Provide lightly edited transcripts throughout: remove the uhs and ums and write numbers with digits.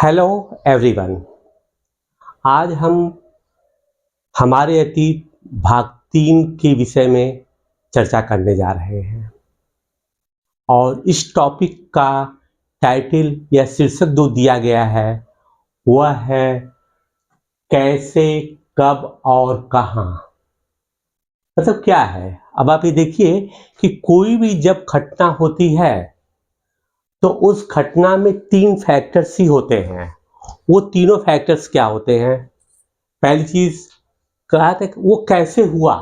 Hello everyone. आज हम हमारे अतीत भाग 3 के विषय में चर्चा करने जा रहे हैं और इस टॉपिक का टाइटल या शीर्षक जो दिया गया है वह है कैसे, कब और कहाँ। मतलब क्या है, अब आप ये देखिए कि कोई भी जब घटना होती है तो उस घटना में 3 फैक्टर्स ही होते हैं। वो तीनों फैक्टर्स क्या होते हैं? पहली चीज कहा था कि वो कैसे हुआ।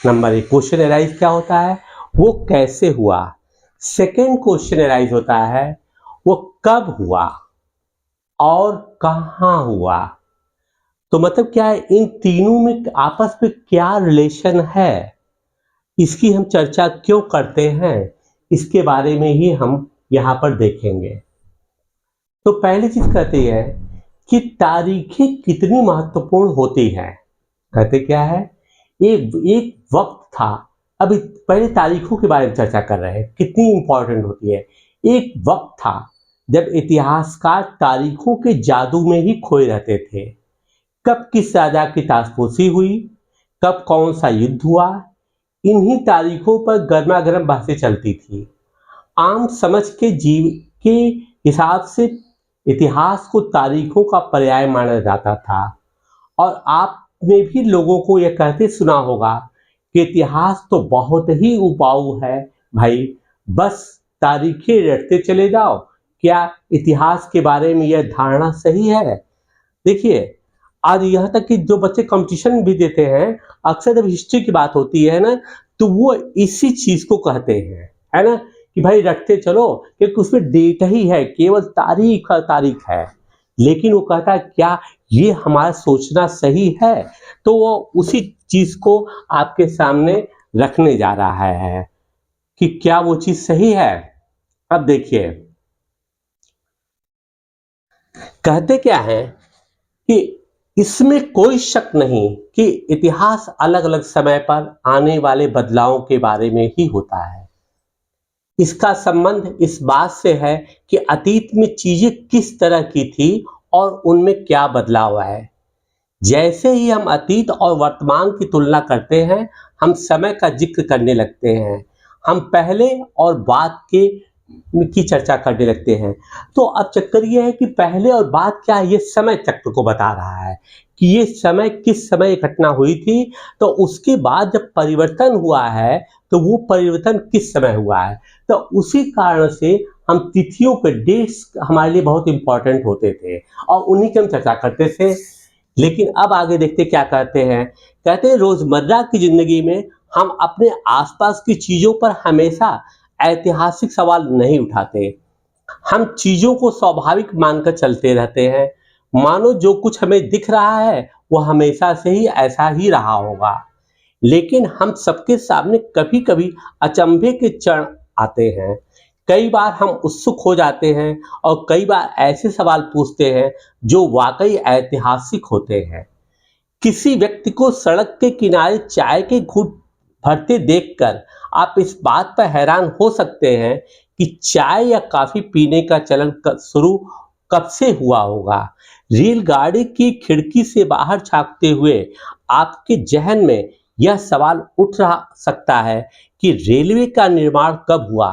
नंबर एक क्वेश्चन एराइज क्या होता है, वो कैसे हुआ। सेकंड क्वेश्चन एराइज होता है वो कब हुआ और कहाँ हुआ। तो मतलब क्या है, इन तीनों में आपस में क्या रिलेशन है, इसकी हम चर्चा क्यों करते हैं, इसके बारे में ही हम यहाँ पर देखेंगे। तो पहली चीज कहती है कि तारीखें कितनी महत्वपूर्ण होती हैं। कहते क्या है, एक एक वक्त था। अभी पहले तारीखों के बारे में चर्चा कर रहे हैं, कितनी इंपॉर्टेंट होती है। एक वक्त था जब इतिहासकार तारीखों के जादू में ही खोए रहते थे। कब किस राजा की ताजपोशी हुई, कब कौन सा युद्ध हुआ, इन्हीं तारीखों पर गर्मा गर्म बहसें चलती थी। आम समझ के जीव के हिसाब से इतिहास को तारीखों का पर्याय माना जाता था। और आपने भी लोगों को यह कहते सुना होगा कि इतिहास तो बहुत ही उपजाऊ है भाई, बस तारीखें रटते चले जाओ। क्या इतिहास के बारे में यह धारणा सही है? देखिए, आज यहाँ तक कि जो बच्चे कंपटीशन भी देते हैं, अक्सर जब हिस्ट्री की बात होती है ना, तो वो इसी चीज को कहते हैं, है ना, कि भाई रखते चलो, क्योंकि उसमें डेटा ही है, केवल तारीख है। लेकिन वो कहता है क्या ये हमारा सोचना सही है? तो वो उसी चीज को आपके सामने रखने जा रहा है कि क्या वो चीज सही है। अब देखिए, कहते क्या है कि इसमें कोई शक नहीं कि इतिहास अलग अलग समय पर आने वाले बदलावों के बारे में ही होता है। इसका संबंध इस बात से है कि अतीत में चीजें किस तरह की थी और उनमें क्या बदलाव है। जैसे ही हम अतीत और वर्तमान की तुलना करते हैं, हम समय का जिक्र करने लगते हैं। हम पहले और बाद के की चर्चा करने लगते हैं। तो अब चक्कर ये है कि पहले और बाद क्या है, ये समय चक्र को बता रहा है कि ये समय किस समय घटना हुई थी। तो उसके बाद जब परिवर्तन हुआ है तो वो परिवर्तन किस समय हुआ है। तो उसी कारण से हम तिथियों पे डेट्स हमारे लिए बहुत इंपॉर्टेंट होते थे और उन्हीं की हम चर्चा करते थे। लेकिन अब आगे देखते क्या कहते हैं। कहते हैं रोजमर्रा की जिंदगी में हम अपने आसपास की चीजों पर हमेशा ऐतिहासिक सवाल नहीं उठाते। हम चीजों को स्वाभाविक मानकर चलते रहते हैं, मानो जो कुछ हमें दिख रहा है वो हमेशा से ही ऐसा ही रहा होगा। लेकिन हम सबके सामने कभी कभी अचंभे के क्षण आते हैं। कई बार हम उत्सुक हो जाते हैं और कई बार ऐसे सवाल पूछते हैं जो वाकई ऐतिहासिक होते हैं। किसी व्यक्ति को सड़क के किनारे चाय के घूंट भरते देखकर आप इस बात पर हैरान हो सकते हैं कि चाय या कॉफी पीने का चलन शुरू कब से हुआ होगा। रेलगाड़ी की खिड़की से बाहर झांकते हुए आपके जहन में यह सवाल उठ रहा सकता है कि रेलवे का निर्माण कब हुआ।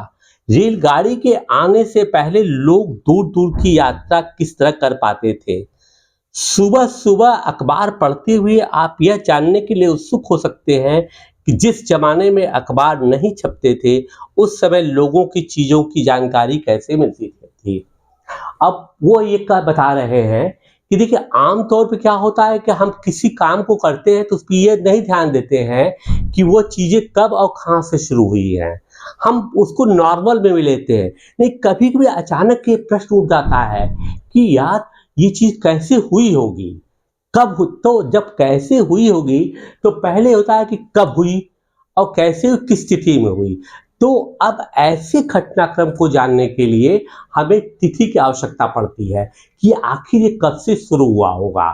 रेलगाड़ी के आने से पहले लोग दूर दूर की यात्रा किस तरह कर पाते थे। सुबह सुबह अखबार पढ़ते हुए आप यह जानने के लिए उत्सुक हो सकते हैं कि जिस जमाने में अखबार नहीं छपते थे, उस समय लोगों की चीजों की जानकारी कैसे मिलती थी। अब वो ये का बता रहे हैं कि देखिए, आमतौर पे क्या होता है कि हम किसी काम को करते हैं तो उस पर ये नहीं ध्यान देते हैं कि वो चीजें कब और कहाँ से शुरू हुई हैं। हम उसको नॉर्मल में भी लेते हैं। नहीं, कभी कभी अचानक ये प्रश्न उठ जाता है कि यार ये चीज कैसे हुई होगी, तो जब कैसे हुई होगी, तो पहले होता है कि कब हुई और कैसे हुई, किस स्थिति में हुई। तो अब ऐसे घटनाक्रम को जानने के लिए हमें तिथि की आवश्यकता पड़ती है कि आखिर ये कब से शुरू हुआ होगा।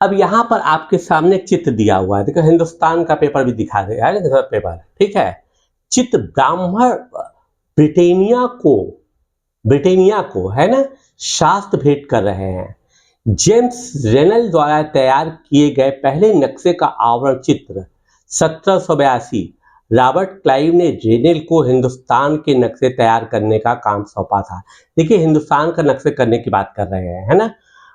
अब यहाँ पर आपके सामने चित्र दिया हुआ है, देखो हिंदुस्तान का पेपर भी दिखा रहे हैं पेपर, ठीक है। चित्र ब्राह्मण ब्रिटेनिया को है ना शास्त्र भेंट कर रहे हैं। जेम्स रेनल द्वारा तैयार किए गए पहले नक्शे का आवरण चित्र 1782 रॉबर्ट क्लाइव ने रेनेल को हिंदुस्तान के नक्शे तैयार करने का काम सौंपा था। देखिए हिंदुस्तान का नक्शे करने की बात कर रहे हैं, है ना।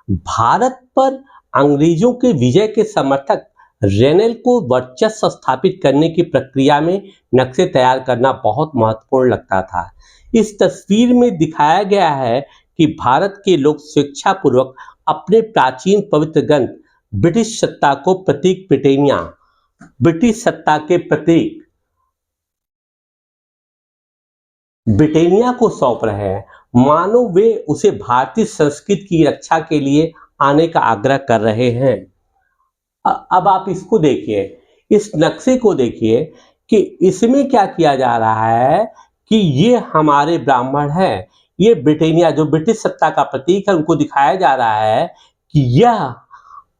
भारत पर अंग्रेजों के विजय के समर्थक रेनेल को वर्चस्व स्थापित करने की प्रक्रिया में नक्शे तैयार करना बहुत महत्वपूर्ण लगता था। इस तस्वीर में दिखाया गया है कि भारत के लोग स्वेच्छापूर्वक अपने प्राचीन पवित्र ग्रंथ ब्रिटिश सत्ता को प्रतीक ब्रिटिश सत्ता के प्रतीक ब्रिटेनिया को सौंप रहे हैं, मानो वे उसे भारतीय संस्कृति की रक्षा के लिए आने का आग्रह कर रहे हैं। अब आप इसको देखिए, इस नक्शे को देखिए कि इसमें क्या किया जा रहा है कि ये हमारे ब्राह्मण हैं, ये ब्रिटेनिया जो ब्रिटिश सत्ता का प्रतीक है उनको दिखाया जा रहा है कि यह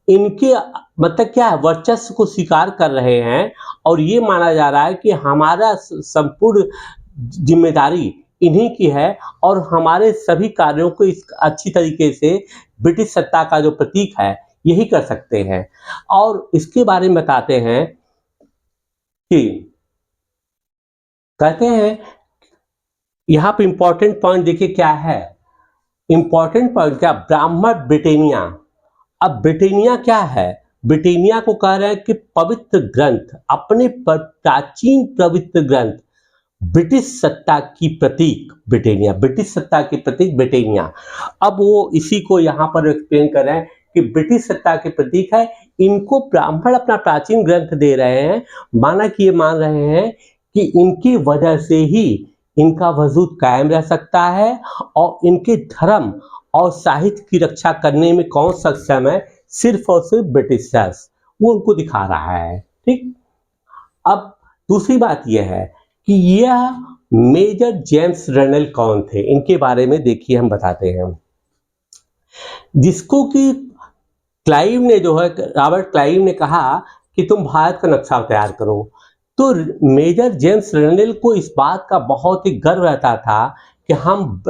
इनके मतलब क्या है वर्चस्व को स्वीकार कर रहे हैं और ये माना जा रहा है कि हमारा संपूर्ण जिम्मेदारी इन्हीं की है और हमारे सभी कार्यों को इस अच्छी तरीके से ब्रिटिश सत्ता का जो प्रतीक है यही कर सकते हैं। और इसके बारे में बताते हैं कि कहते हैं यहाँ पे इंपॉर्टेंट पॉइंट देखिए क्या है, इंपॉर्टेंट पॉइंट क्या, ब्राह्मण ब्रिटेनिया। अब ब्रिटेनिया क्या है, ब्रिटेनिया को कह रहे हैं कि पवित्र ग्रंथ, अपने प्राचीन पवित्र ग्रंथ ब्रिटिश सत्ता की प्रतीक ब्रिटेनिया, ब्रिटिश सत्ता की प्रतीक ब्रिटेनिया। अब वो इसी को यहाँ पर एक्सप्लेन कर रहे हैं कि ब्रिटिश सत्ता के प्रतीक है, इनको ब्राह्मण अपना प्राचीन ग्रंथ दे रहे हैं, माना कि ये मान रहे हैं कि इनकी वजह से ही इनका वजूद कायम रह सकता है और इनके धर्म और साहित्य की रक्षा करने में कौन सक्षम है, सिर्फ और सिर्फ ब्रिटिशर्स, वो उनको दिखा रहा है। ठीक, अब दूसरी बात यह है कि यह मेजर जेम्स रेनल कौन थे, इनके बारे में देखिए हम बताते हैं। जिसको कि क्लाइव ने जो है रॉबर्ट क्लाइव ने कहा कि तुम भारत का नक्शा तैयार करो, तो मेजर जेम्स रेनल को इस बात का बहुत ही गर्व रहता था कि हम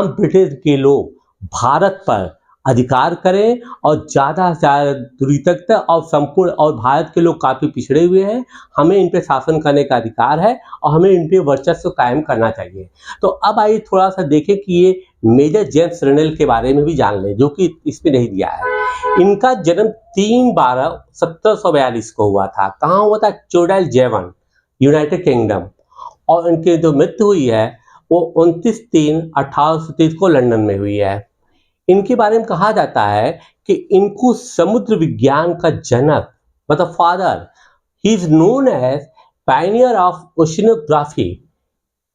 ब्रिटिश के लोग भारत पर अधिकार करें और ज़्यादा से ज़्यादा दूरी तक और संपूर्ण, और भारत के लोग काफ़ी पिछड़े हुए हैं, हमें इन पे शासन करने का अधिकार है और हमें इन पे वर्चस्व कायम करना चाहिए। तो अब आइए थोड़ा सा देखें कि ये मेजर जेम्स रेनल के बारे में भी जान लें, जो कि इसमें नहीं दिया है। इनका जन्म 3/12/1742 को हुआ था। कहाँ हुआ था? चोडल जेवन, यूनाइटेड किंगडम। और इनकी जो मृत्यु हुई है वो 29/3/1830 को लंदन में हुई है। इनके बारे में कहा जाता है कि इनको समुद्र विज्ञान का जनक मतलब father, he is known as pioneer of oceanography,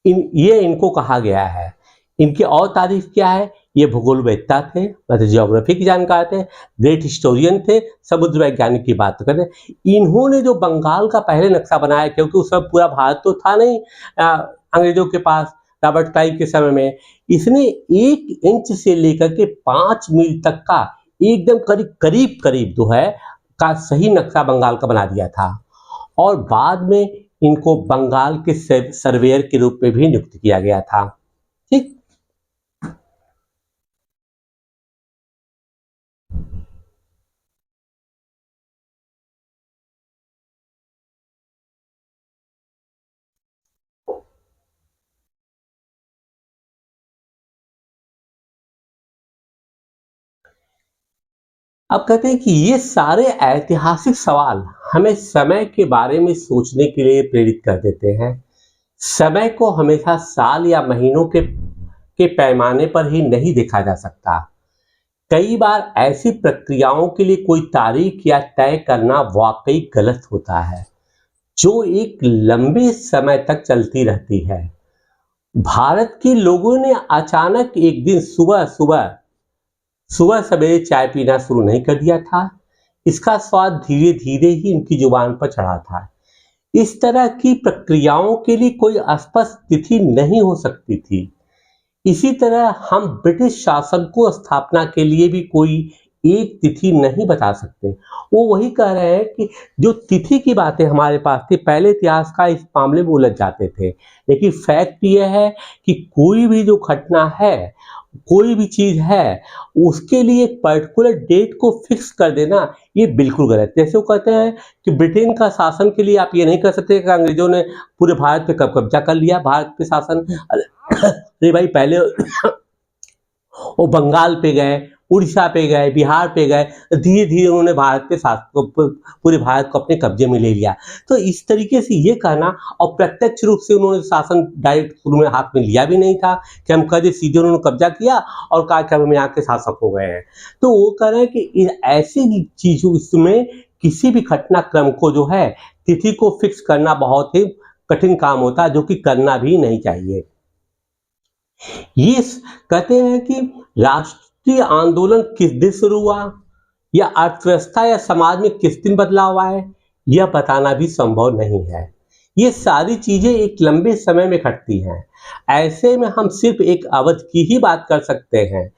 ये इनको कहा गया है। इनकी और तारीफ क्या है, ये भूगोलवेत्ता थे, मतलब जियोग्राफी की जानकार थे, ग्रेट हिस्टोरियन थे, समुद्र वैज्ञानिक की बात करें। इन्होंने जो बंगाल का पहले नक्शा बनाया, क्योंकि उस समय पूरा भारत तो था नहीं अंग्रेजों के पास, रॉबर्ट क्लाइव के समय में, इसने 1 इंच से लेकर के 5 मील तक का एकदम करीब जो है का सही नक्शा बंगाल का बना दिया था। और बाद में इनको बंगाल के सर्वेयर के रूप में भी नियुक्त किया गया था। ठीक, अब कहते हैं कि ये सारे ऐतिहासिक सवाल हमें समय के बारे में सोचने के लिए प्रेरित कर देते हैं। समय को हमेशा साल या महीनों के पैमाने पर ही नहीं देखा जा सकता। कई बार ऐसी प्रक्रियाओं के लिए कोई तारीख या तय करना वाकई गलत होता है, जो एक लंबे समय तक चलती रहती है। भारत के लोगों ने अचानक एक दिन सुबह सवेरे चाय पीना शुरू नहीं कर दिया था। इसका स्वाद धीरे धीरे ही इनकी जुबान पर चढ़ा था। इस तरह की प्रक्रियाओं के लिए कोई स्पष्ट तिथि नहीं हो सकती थी। इसी तरह हम ब्रिटिश शासन को स्थापना के लिए भी कोई एक तिथि नहीं बता सकते। वो वही कह रहे हैं कि जो तिथि की बातें हमारे पास थी, पहले इतिहासकार इस मामले में उलझ जाते थे। लेकिन फैक्ट ये है कि कोई भी जो घटना है, कोई भी चीज़ है, उसके लिए एक पर्टिकुलर डेट को फिक्स कर देना, ये बिल्कुल गलत है। जैसे वो कहते हैं कि ब्रिटेन का शासन के लिए आप ये नहीं कह सकते कि अंग्रेज़ों ने पूरे भारत पे कब कब्ज़ा कर लिया, भारत पे शासन अरे भाई पहले वो बंगाल पे गए, उड़ीसा पे गए, बिहार पे गए, धीरे-धीरे उन्होंने भारत पे पूरे भारत को अपने कब्जे में ले लिया। तो इस तरीके से ये कहना, और प्रत्यक्ष रूप से उन्होंने शासन डायरेक्ट शुरू में हाथ में लिया भी नहीं था कि हम कह दें सीधे उन्होंने कब्जा किया और कहा कि अब हम यहाँ के शासक हो गए हैं। तो वो कह रहे हैं कि ऐसी चीज़ों इसमें किसी भी घटनाक्रम को जो है, तिथि को फिक्स करना बहुत ही कठिन काम होता है, जो कि करना भी नहीं चाहिए। ये कहते हैं कि राष्ट्रीय आंदोलन किस दिन शुरू हुआ, या अर्थव्यवस्था या समाज में किस दिन बदलाव आए, यह बताना भी संभव नहीं है। ये सारी चीजें एक लंबे समय में घटती हैं। ऐसे में हम सिर्फ एक अवधि की ही बात कर सकते हैं,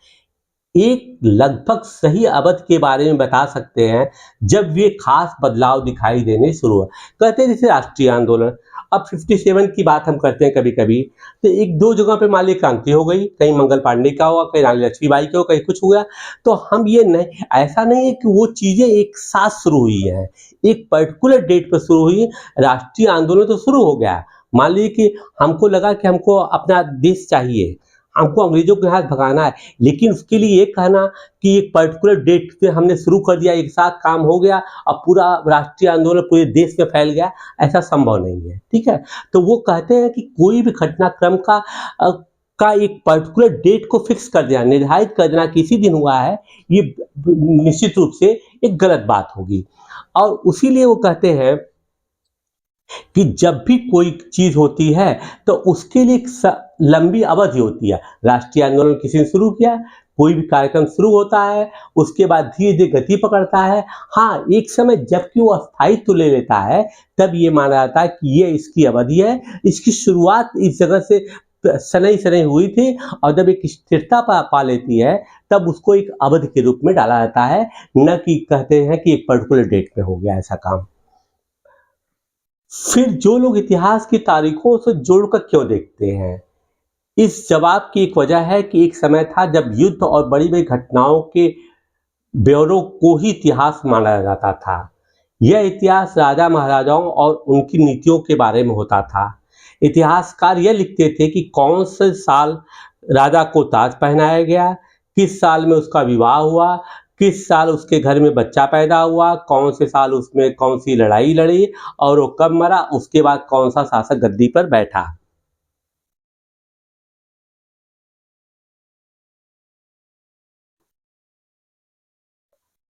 एक लगभग सही अवधि के बारे में बता सकते हैं जब ये खास बदलाव दिखाई देने शुरू हुआ। कहते हैं जैसे राष्ट्रीय आंदोलन, अब 57 की बात हम करते हैं कभी कभी, तो एक दो जगह पे मान ली क्रांति हो गई, कहीं मंगल पांडे का हुआ, कहीं रानी लक्ष्मीबाई का हो, कहीं कुछ हुआ। तो हम ये नहीं, ऐसा नहीं है कि वो चीजें एक साथ शुरू हुई हैं, एक पर्टिकुलर डेट पर शुरू हुई। राष्ट्रीय आंदोलन तो शुरू हो गया, मान लीजिए कि हमको लगा कि हमको अपना देश चाहिए, हमको अंग्रेजों के हाथ भगाना है, लेकिन उसके लिए ये कहना कि एक पर्टिकुलर डेट पे हमने शुरू कर दिया, एक साथ काम हो गया और पूरा राष्ट्रीय आंदोलन पूरे देश में फैल गया, ऐसा संभव नहीं है। ठीक है, तो वो कहते हैं कि कोई भी घटनाक्रम का एक पर्टिकुलर डेट को फिक्स कर देना, निर्धारित कर देना कि इसी दिन हुआ है, ये निश्चित रूप से एक गलत बात होगी। और उसीलिए वो कहते हैं कि जब भी कोई चीज होती है तो उसके लिए एक लंबी अवधि होती है। राष्ट्रीय आंदोलन किसी ने शुरू किया, कोई भी कार्यक्रम शुरू होता है, उसके बाद धीरे धीरे गति पकड़ता है। हाँ, एक समय जबकि वो स्थायित्व ले लेता है, तब ये माना जाता है कि ये इसकी अवधि है, इसकी शुरुआत इस जगह से सनई सनई हुई थी, और जब एक स्थिरता पा लेती है, तब उसको एक अवधि के रूप में डाला जाता है, न कि कहते हैं कि एक पर्टिकुलर डेट पे हो गया ऐसा काम। फिर जो लोग इतिहास की तारीखों से जोड़कर क्यों देखते हैं, इस जवाब की एक वजह है कि एक समय था जब युद्ध और बड़ी बड़ी घटनाओं के ब्यौरों को ही इतिहास माना जाता था। यह इतिहास राजा महाराजाओं और उनकी नीतियों के बारे में होता था। इतिहासकार यह लिखते थे कि कौन से साल राजा को ताज पहनाया गया, किस साल में उसका विवाह हुआ, किस साल उसके घर में बच्चा पैदा हुआ, कौन से साल उसमें कौन सी लड़ाई लड़ी और वो कब मरा, उसके बाद कौन सा शासक गद्दी पर बैठा।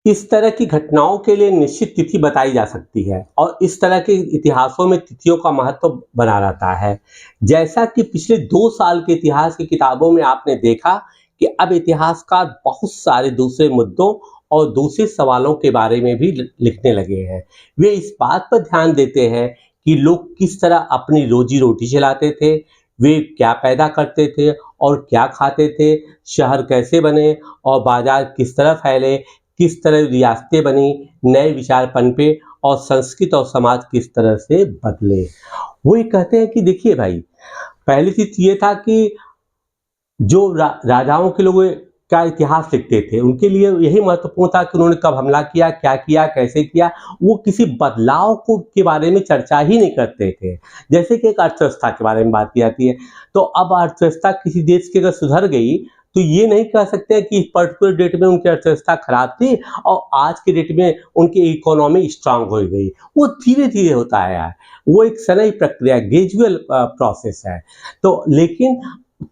इस तरह की घटनाओं के लिए निश्चित तिथि बताई जा सकती है, और इस तरह के इतिहासों में तिथियों का महत्व बना रहता है। जैसा कि पिछले 2 साल के इतिहास की किताबों में आपने देखा कि अब इतिहासकार बहुत सारे दूसरे मुद्दों और दूसरे सवालों के बारे में भी लिखने लगे हैं। वे इस बात पर ध्यान देते हैं कि लोग किस तरह अपनी रोजी रोटी चलाते थे, वे क्या पैदा करते थे और क्या खाते थे, शहर कैसे बने और बाजार किस तरह फैले, किस तरह रियासतें बनी, नए विचार पनपे और संस्कृत और समाज किस तरह से बदले। वो ये कहते हैं कि देखिए भाई, पहली चीज ये था कि जो राजाओं के लोग का इतिहास लिखते थे, उनके लिए यही महत्वपूर्ण था कि उन्होंने कब हमला किया, कैसे किया। वो किसी बदलाव को के बारे में चर्चा ही नहीं करते थे। जैसे कि एक अर्थव्यवस्था के बारे में बात की जाती है, तो अब अर्थव्यवस्था किसी देश की अगर सुधर गई, तो ये नहीं कह सकते कि इस पर्टिकुलर डेट में उनकी अर्थव्यवस्था खराब थी और आज के डेट में उनकी इकोनॉमी स्ट्रांग हो गई। वो धीरे धीरे होता है यार, वो एक सनई प्रक्रिया, ग्रेजुअल प्रोसेस है। तो लेकिन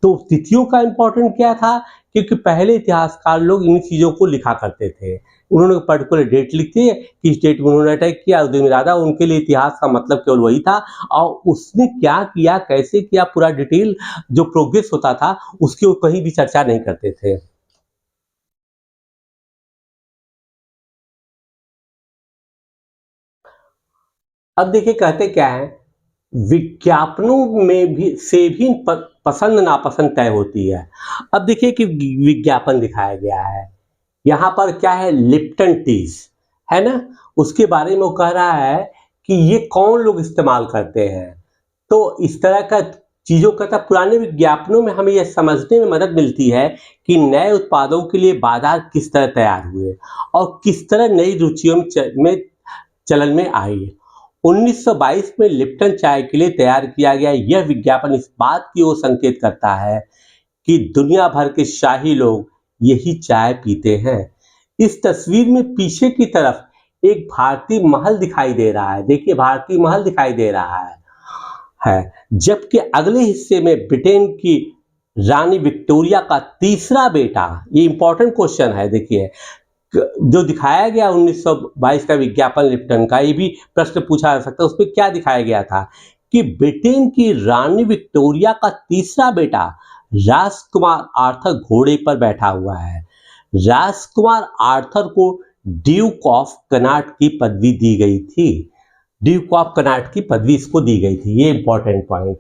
तो तिथियों का इम्पोर्टेंट क्या था, क्योंकि पहले इतिहासकार लोग इन चीज़ों को लिखा करते थे। उन्होंने पर्टिकुलर डेट लिखी है, किस डेट में उन्होंने अटैक किया, उस दिन इरादा, उनके लिए इतिहास का मतलब केवल वही था, और उसने क्या किया, कैसे किया, पूरा डिटेल जो प्रोग्रेस होता था उसकी वो कहीं भी चर्चा नहीं करते थे। अब देखिए कहते क्या है, विज्ञापनों में भी से भी पसंद नापसंद तय होती है। अब देखिए कि विज्ञापन दिखाया गया है, यहाँ पर क्या है, लिप्टन टीज है ना, उसके बारे में वो कह रहा है कि ये कौन लोग इस्तेमाल करते हैं। तो इस तरह का चीजों का पुराने विज्ञापनों में हमें यह समझने में मदद मिलती है कि नए उत्पादों के लिए बाजार किस तरह तैयार हुए और किस तरह नई रुचियों में चलन में आई। 1922 में लिप्टन चाय के लिए तैयार किया गया यह विज्ञापन इस बात की ओर संकेत करता है कि दुनिया भर के शाही लोग यही चाय पीते हैं। इस तस्वीर में पीछे की तरफ एक भारतीय महल दिखाई दे रहा है, देखिए भारतीय महल दिखाई दे रहा है, जबकि अगले हिस्से में ब्रिटेन की रानी विक्टोरिया का तीसरा बेटा, ये इंपॉर्टेंट क्वेश्चन है, देखिए जो दिखाया गया 1922 का विज्ञापन लिप्टन का, ये भी प्रश्न पूछा जा सकता है, उसमें क्या दिखाया गया था कि ब्रिटेन की रानी विक्टोरिया का तीसरा बेटा राजकुमार आर्थर घोड़े पर बैठा हुआ है। राजकुमार आर्थर को ड्यूक ऑफ कनाट की पदवी दी गई थी, ड्यूक ऑफ कनाट की पदवी इसको दी गई थी, ये इंपॉर्टेंट पॉइंट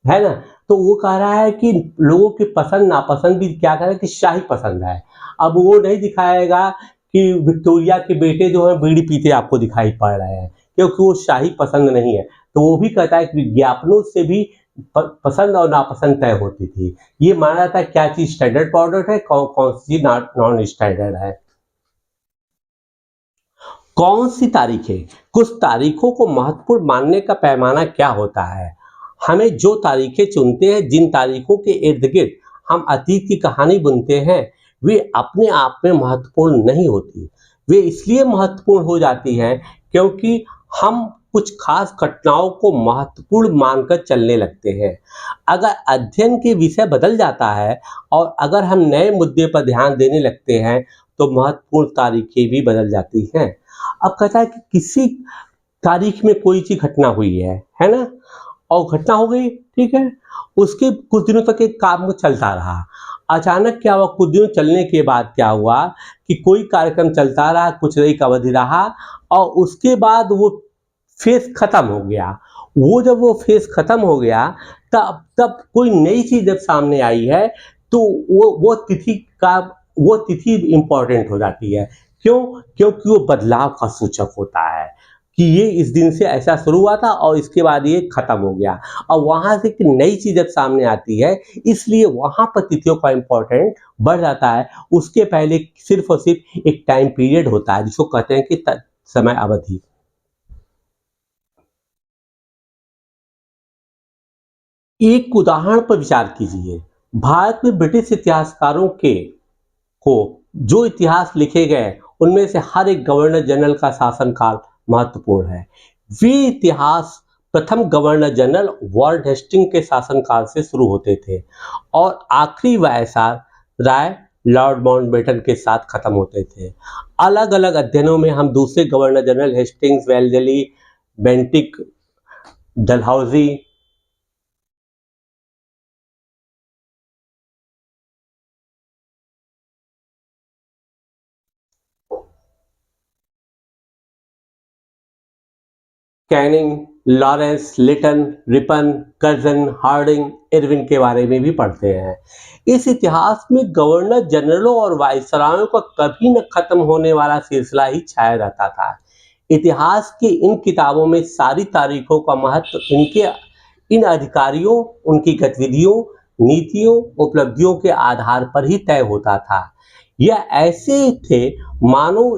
है ना। तो वो कह रहा है कि लोगों की पसंद नापसंद भी क्या कह रहा है कि शाही पसंद है। अब वो नहीं दिखाएगा कि विक्टोरिया के बेटे जो है बीड़ी पीते आपको दिखाई पड़ रहे हैं, क्योंकि वो शाही पसंद नहीं है। तो वो भी कहता है कि विज्ञापनों से भी पसंद और नापसंद तय होती थी। ये माना जाता है क्या चीज स्टैंडर्ड प्रोडक्ट है, कौन सी नॉन स्टैंडर्ड है। कौन सी तारीखें, कुछ तारीखों को महत्वपूर्ण मानने का पैमाना क्या होता है। हमें जो तारीखें चुनते हैं, जिन तारीखों के इर्द गिर्द हम अतीत की कहानी बुनते हैं, वे अपने आप में महत्वपूर्ण नहीं होती। वे इसलिए महत्वपूर्ण हो जाती हैं क्योंकि हम कुछ खास घटनाओं को महत्वपूर्ण मानकर चलने लगते हैं। अगर अध्ययन के विषय बदल जाता है और अगर हम नए मुद्दे पर ध्यान देने लगते हैं तो महत्वपूर्ण तारीखें भी बदल जाती हैं। अब कहता है कि किसी तारीख में कोई चीज घटना हुई है ना, और घटना हो गई, ठीक है, उसके कुछ दिनों तक एक काम चलता रहा। अचानक क्या हुआ, कुछ दिनों चलने के बाद क्या हुआ कि कोई कार्यक्रम चलता रहा, कुछ एक अवधि रहा और उसके बाद वो फेज खत्म हो गया। जब वो फेज खत्म हो गया तब कोई नई चीज जब सामने आई है तो वो तिथि इंपॉर्टेंट हो जाती है। क्यों? क्योंकि वो बदलाव का सूचक होता है कि ये इस दिन से ऐसा शुरू हुआ था और इसके बाद ये खत्म हो गया, और वहां से एक नई चीज जब सामने आती है इसलिए वहां पर तिथियों का इंपॉर्टेंट बढ़ जाता है। उसके पहले सिर्फ और सिर्फ एक टाइम पीरियड होता है जिसको कहते हैं कि समय अवधि। एक उदाहरण पर विचार कीजिए। भारत में ब्रिटिश इतिहासकारों को जो इतिहास लिखे गए उनमें से हर एक गवर्नर जनरल का शासनकाल महत्वपूर्ण है। वे इतिहास प्रथम गवर्नर जनरल वॉरेन हेस्टिंग के शासनकाल से शुरू होते थे और आखिरी वायसराय राय लॉर्ड माउंटबेटन के साथ खत्म होते थे। अलग अलग अध्ययनों में हम दूसरे governor general Hastings, Wellesley, Bentinck, Dalhousie, Canning, Lawrence, Lytton, Ripon, Curzon, Hardinge, Irwin के बारे में भी पढ़ते हैं। इस इतिहास में गवर्नर जनरलों और वायसरायों का कभी न खत्म होने वाला सिलसिला ही छाया रहता था। इतिहास की इन किताबों में सारी तारीखों का महत्व इन अधिकारियों, उनकी गतिविधियों, नीतियों, उपलब्धियों के आधार पर ही तय होता था। यह ऐसे थे मानो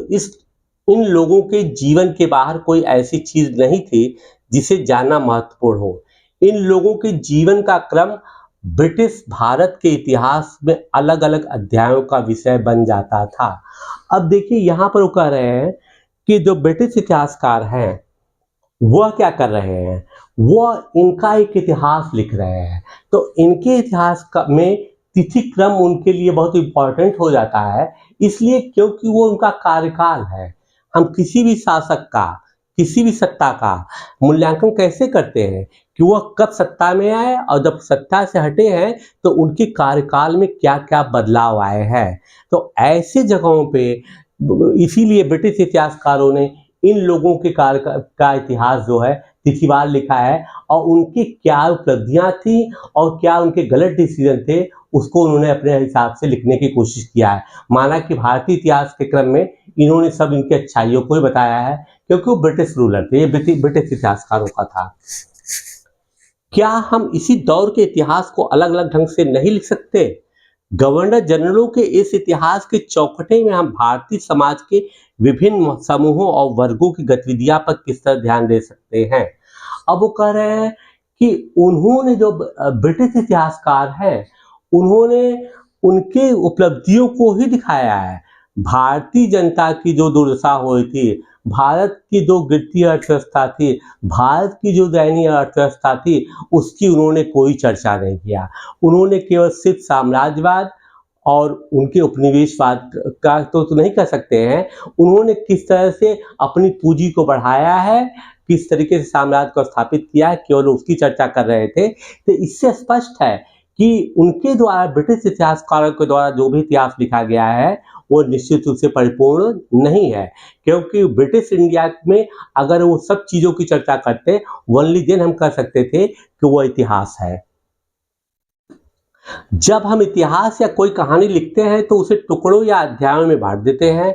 इन लोगों के जीवन के बाहर कोई ऐसी चीज नहीं थी जिसे जानना महत्वपूर्ण हो। इन लोगों के जीवन का क्रम ब्रिटिश भारत के इतिहास में अलग अलग अध्यायों का विषय बन जाता था। अब देखिए यहाँ पर वो कह रहे हैं कि जो ब्रिटिश इतिहासकार हैं वह क्या कर रहे हैं, वह इनका एक इतिहास लिख रहे हैं। तो इनके इतिहास में तिथि क्रम उनके लिए बहुत इंपॉर्टेंट हो जाता है, इसलिए क्योंकि वो उनका कार्यकाल है। हम किसी भी शासक का, किसी भी सत्ता का मूल्यांकन कैसे करते हैं कि वह कब सत्ता में आए और जब सत्ता से हटे हैं तो उनके कार्यकाल में क्या क्या बदलाव आए हैं। तो ऐसे जगहों पे इसीलिए ब्रिटिश इतिहासकारों ने इन लोगों के कार्य का इतिहास जो है तिथिवार लिखा है और उनकी क्या उपलब्धियां थी और क्या उनके गलत डिसीजन थे उसको उन्होंने अपने हिसाब से लिखने की कोशिश किया है। माना कि भारतीय इतिहास के क्रम में इन्होंने सब इनकी अच्छाइयों को ही बताया है, क्योंकि वो ब्रिटिश रूलर थे, ये ब्रिटिश इतिहासकारों का था। क्या हम इसी दौर के इतिहास को अलग अलग ढंग से नहीं लिख सकते? गवर्नर जनरलों के इस इतिहास के चौखटे में हम भारतीय समाज के विभिन्न समूहों और वर्गों की गतिविधियां पर किस तरह ध्यान दे सकते हैं? अब वो कह रहे हैं कि उन्होंने जो ब्रिटिश इतिहासकार हैं, उन्होंने उनके उपलब्धियों को ही दिखाया है। भारतीय जनता की जो दुर्दशा हुई थी, भारत की जो गिरती अर्थव्यवस्था थी, भारत की जो दयनीय अर्थव्यवस्था थी, उसकी उन्होंने कोई चर्चा नहीं किया। उन्होंने केवल सिर्फ साम्राज्यवाद और उनके उपनिवेशवाद का तो नहीं कह सकते हैं, उन्होंने किस तरह से अपनी पूंजी को बढ़ाया है, किस तरीके से साम्राज्य को स्थापित किया है, केवल उसकी चर्चा कर रहे थे। तो इससे स्पष्ट है कि उनके द्वारा, ब्रिटिश इतिहासकारों के द्वारा जो भी इतिहास लिखा गया है वो निश्चित रूप से परिपूर्ण नहीं है, क्योंकि ब्रिटिश इंडिया में अगर वो सब चीजों की चर्चा करते, ओनली देन हम कह सकते थे कि वो इतिहास है। जब हम इतिहास या कोई कहानी लिखते हैं तो उसे टुकड़ों या अध्यायों में बांट देते हैं।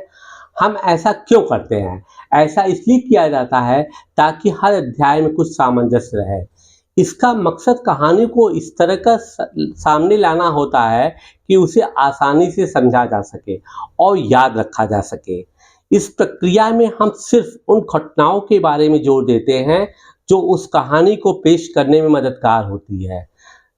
हम ऐसा क्यों करते हैं? ऐसा इसलिए किया जाता है ताकि हर अध्याय में कुछ सामंजस्य रहे। इसका मकसद कहानी को इस तरह का सामने लाना होता है कि उसे आसानी से समझा जा सके और याद रखा जा सके। इस प्रक्रिया में हम सिर्फ उन घटनाओं के बारे में जोर देते हैं जो उस कहानी को पेश करने में मददगार होती है।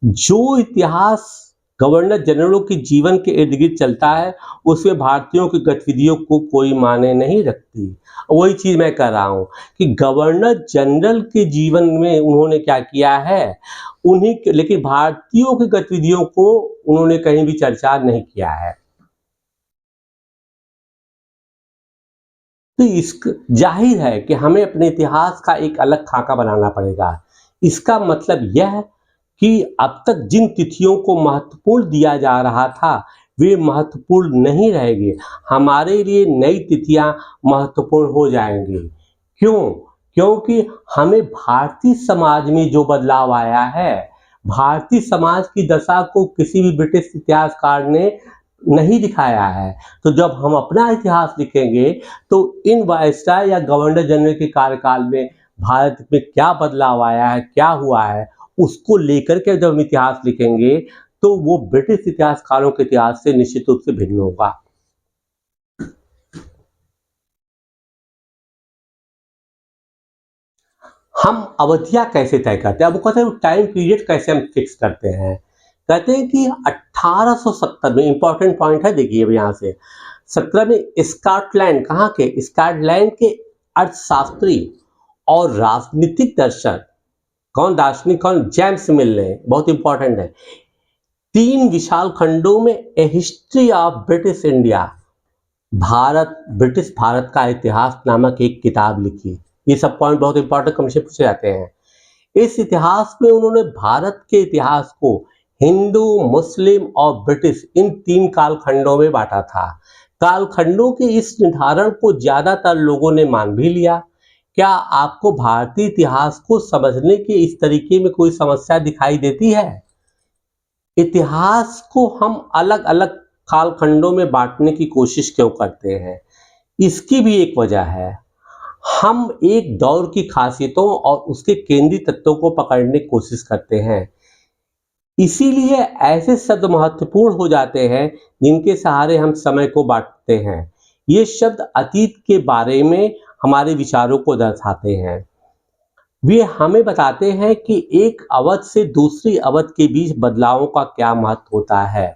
जो इतिहास गवर्नर जनरलों के जीवन के इर्द गिर्द चलता है, उसमें भारतीयों की गतिविधियों को कोई मायने नहीं रखती। वही चीज मैं कह रहा हूं कि गवर्नर जनरल के जीवन में उन्होंने क्या किया है, लेकिन भारतीयों की गतिविधियों को उन्होंने कहीं भी चर्चा नहीं किया है। तो जाहिर है कि हमें अपने इतिहास का एक अलग खाका बनाना पड़ेगा। इसका मतलब यह कि अब तक जिन तिथियों को महत्वपूर्ण दिया जा रहा था, वे महत्वपूर्ण नहीं रहेंगे। हमारे लिए नई तिथियां महत्वपूर्ण हो जाएंगी। क्यों? क्योंकि हमें भारतीय समाज में जो बदलाव आया है, भारतीय समाज की दशा को किसी भी ब्रिटिश इतिहासकार ने नहीं दिखाया है। तो जब हम अपना इतिहास लिखेंगे तो इन वायसराय या गवर्नर जनरल के कार्यकाल में भारत में क्या बदलाव आया है, क्या हुआ है, उसको लेकर के जब हम इतिहास लिखेंगे तो वो ब्रिटिश इतिहासकारों के इतिहास से निश्चित रूप से भिन्न होगा। हम अवधियां कैसे तय करते हैं? अब वो कहते हैं टाइम पीरियड कैसे हम फिक्स करते हैं। कहते हैं कि 1870 में, इंपॉर्टेंट पॉइंट है, देखिए यहाँ से 17 में स्कॉटलैंड, कहाँ के? स्कॉटलैंड के अर्थशास्त्री और राजनीतिक दर्शक, कौन दार्शनिक, कौन? जेम्स मिल ने, बहुत इंपॉर्टेंट है। 3 विशाल खंडों में a history of British India, British Bharat का इतिहास नामक एक किताब लिखी। ये सब पॉइंट बहुत इंपॉर्टेंट कम से पूछे जाते हैं। इस इतिहास में उन्होंने भारत के इतिहास को हिंदू, मुस्लिम और ब्रिटिश, इन 3 कालखंडों में बांटा था। कालखंडों के इस निर्धारण को ज्यादातर लोगों ने मान भी लिया। क्या आपको भारतीय इतिहास को समझने के इस तरीके में कोई समस्या दिखाई देती है? इतिहास को हम अलग अलग कालखंडों में बांटने की कोशिश क्यों करते हैं? इसकी भी एक वजह है। हम एक दौर की खासियतों और उसके केंद्रीय तत्वों को पकड़ने की कोशिश करते हैं। इसीलिए ऐसे शब्द महत्वपूर्ण हो जाते हैं जिनके सहारे हम समय को बांटते हैं। ये शब्द अतीत के बारे में हमारे विचारों को दर्शाते हैं। वे हमें बताते हैं कि एक अवध से दूसरी अवध के बीच बदलावों का क्या महत्व होता है।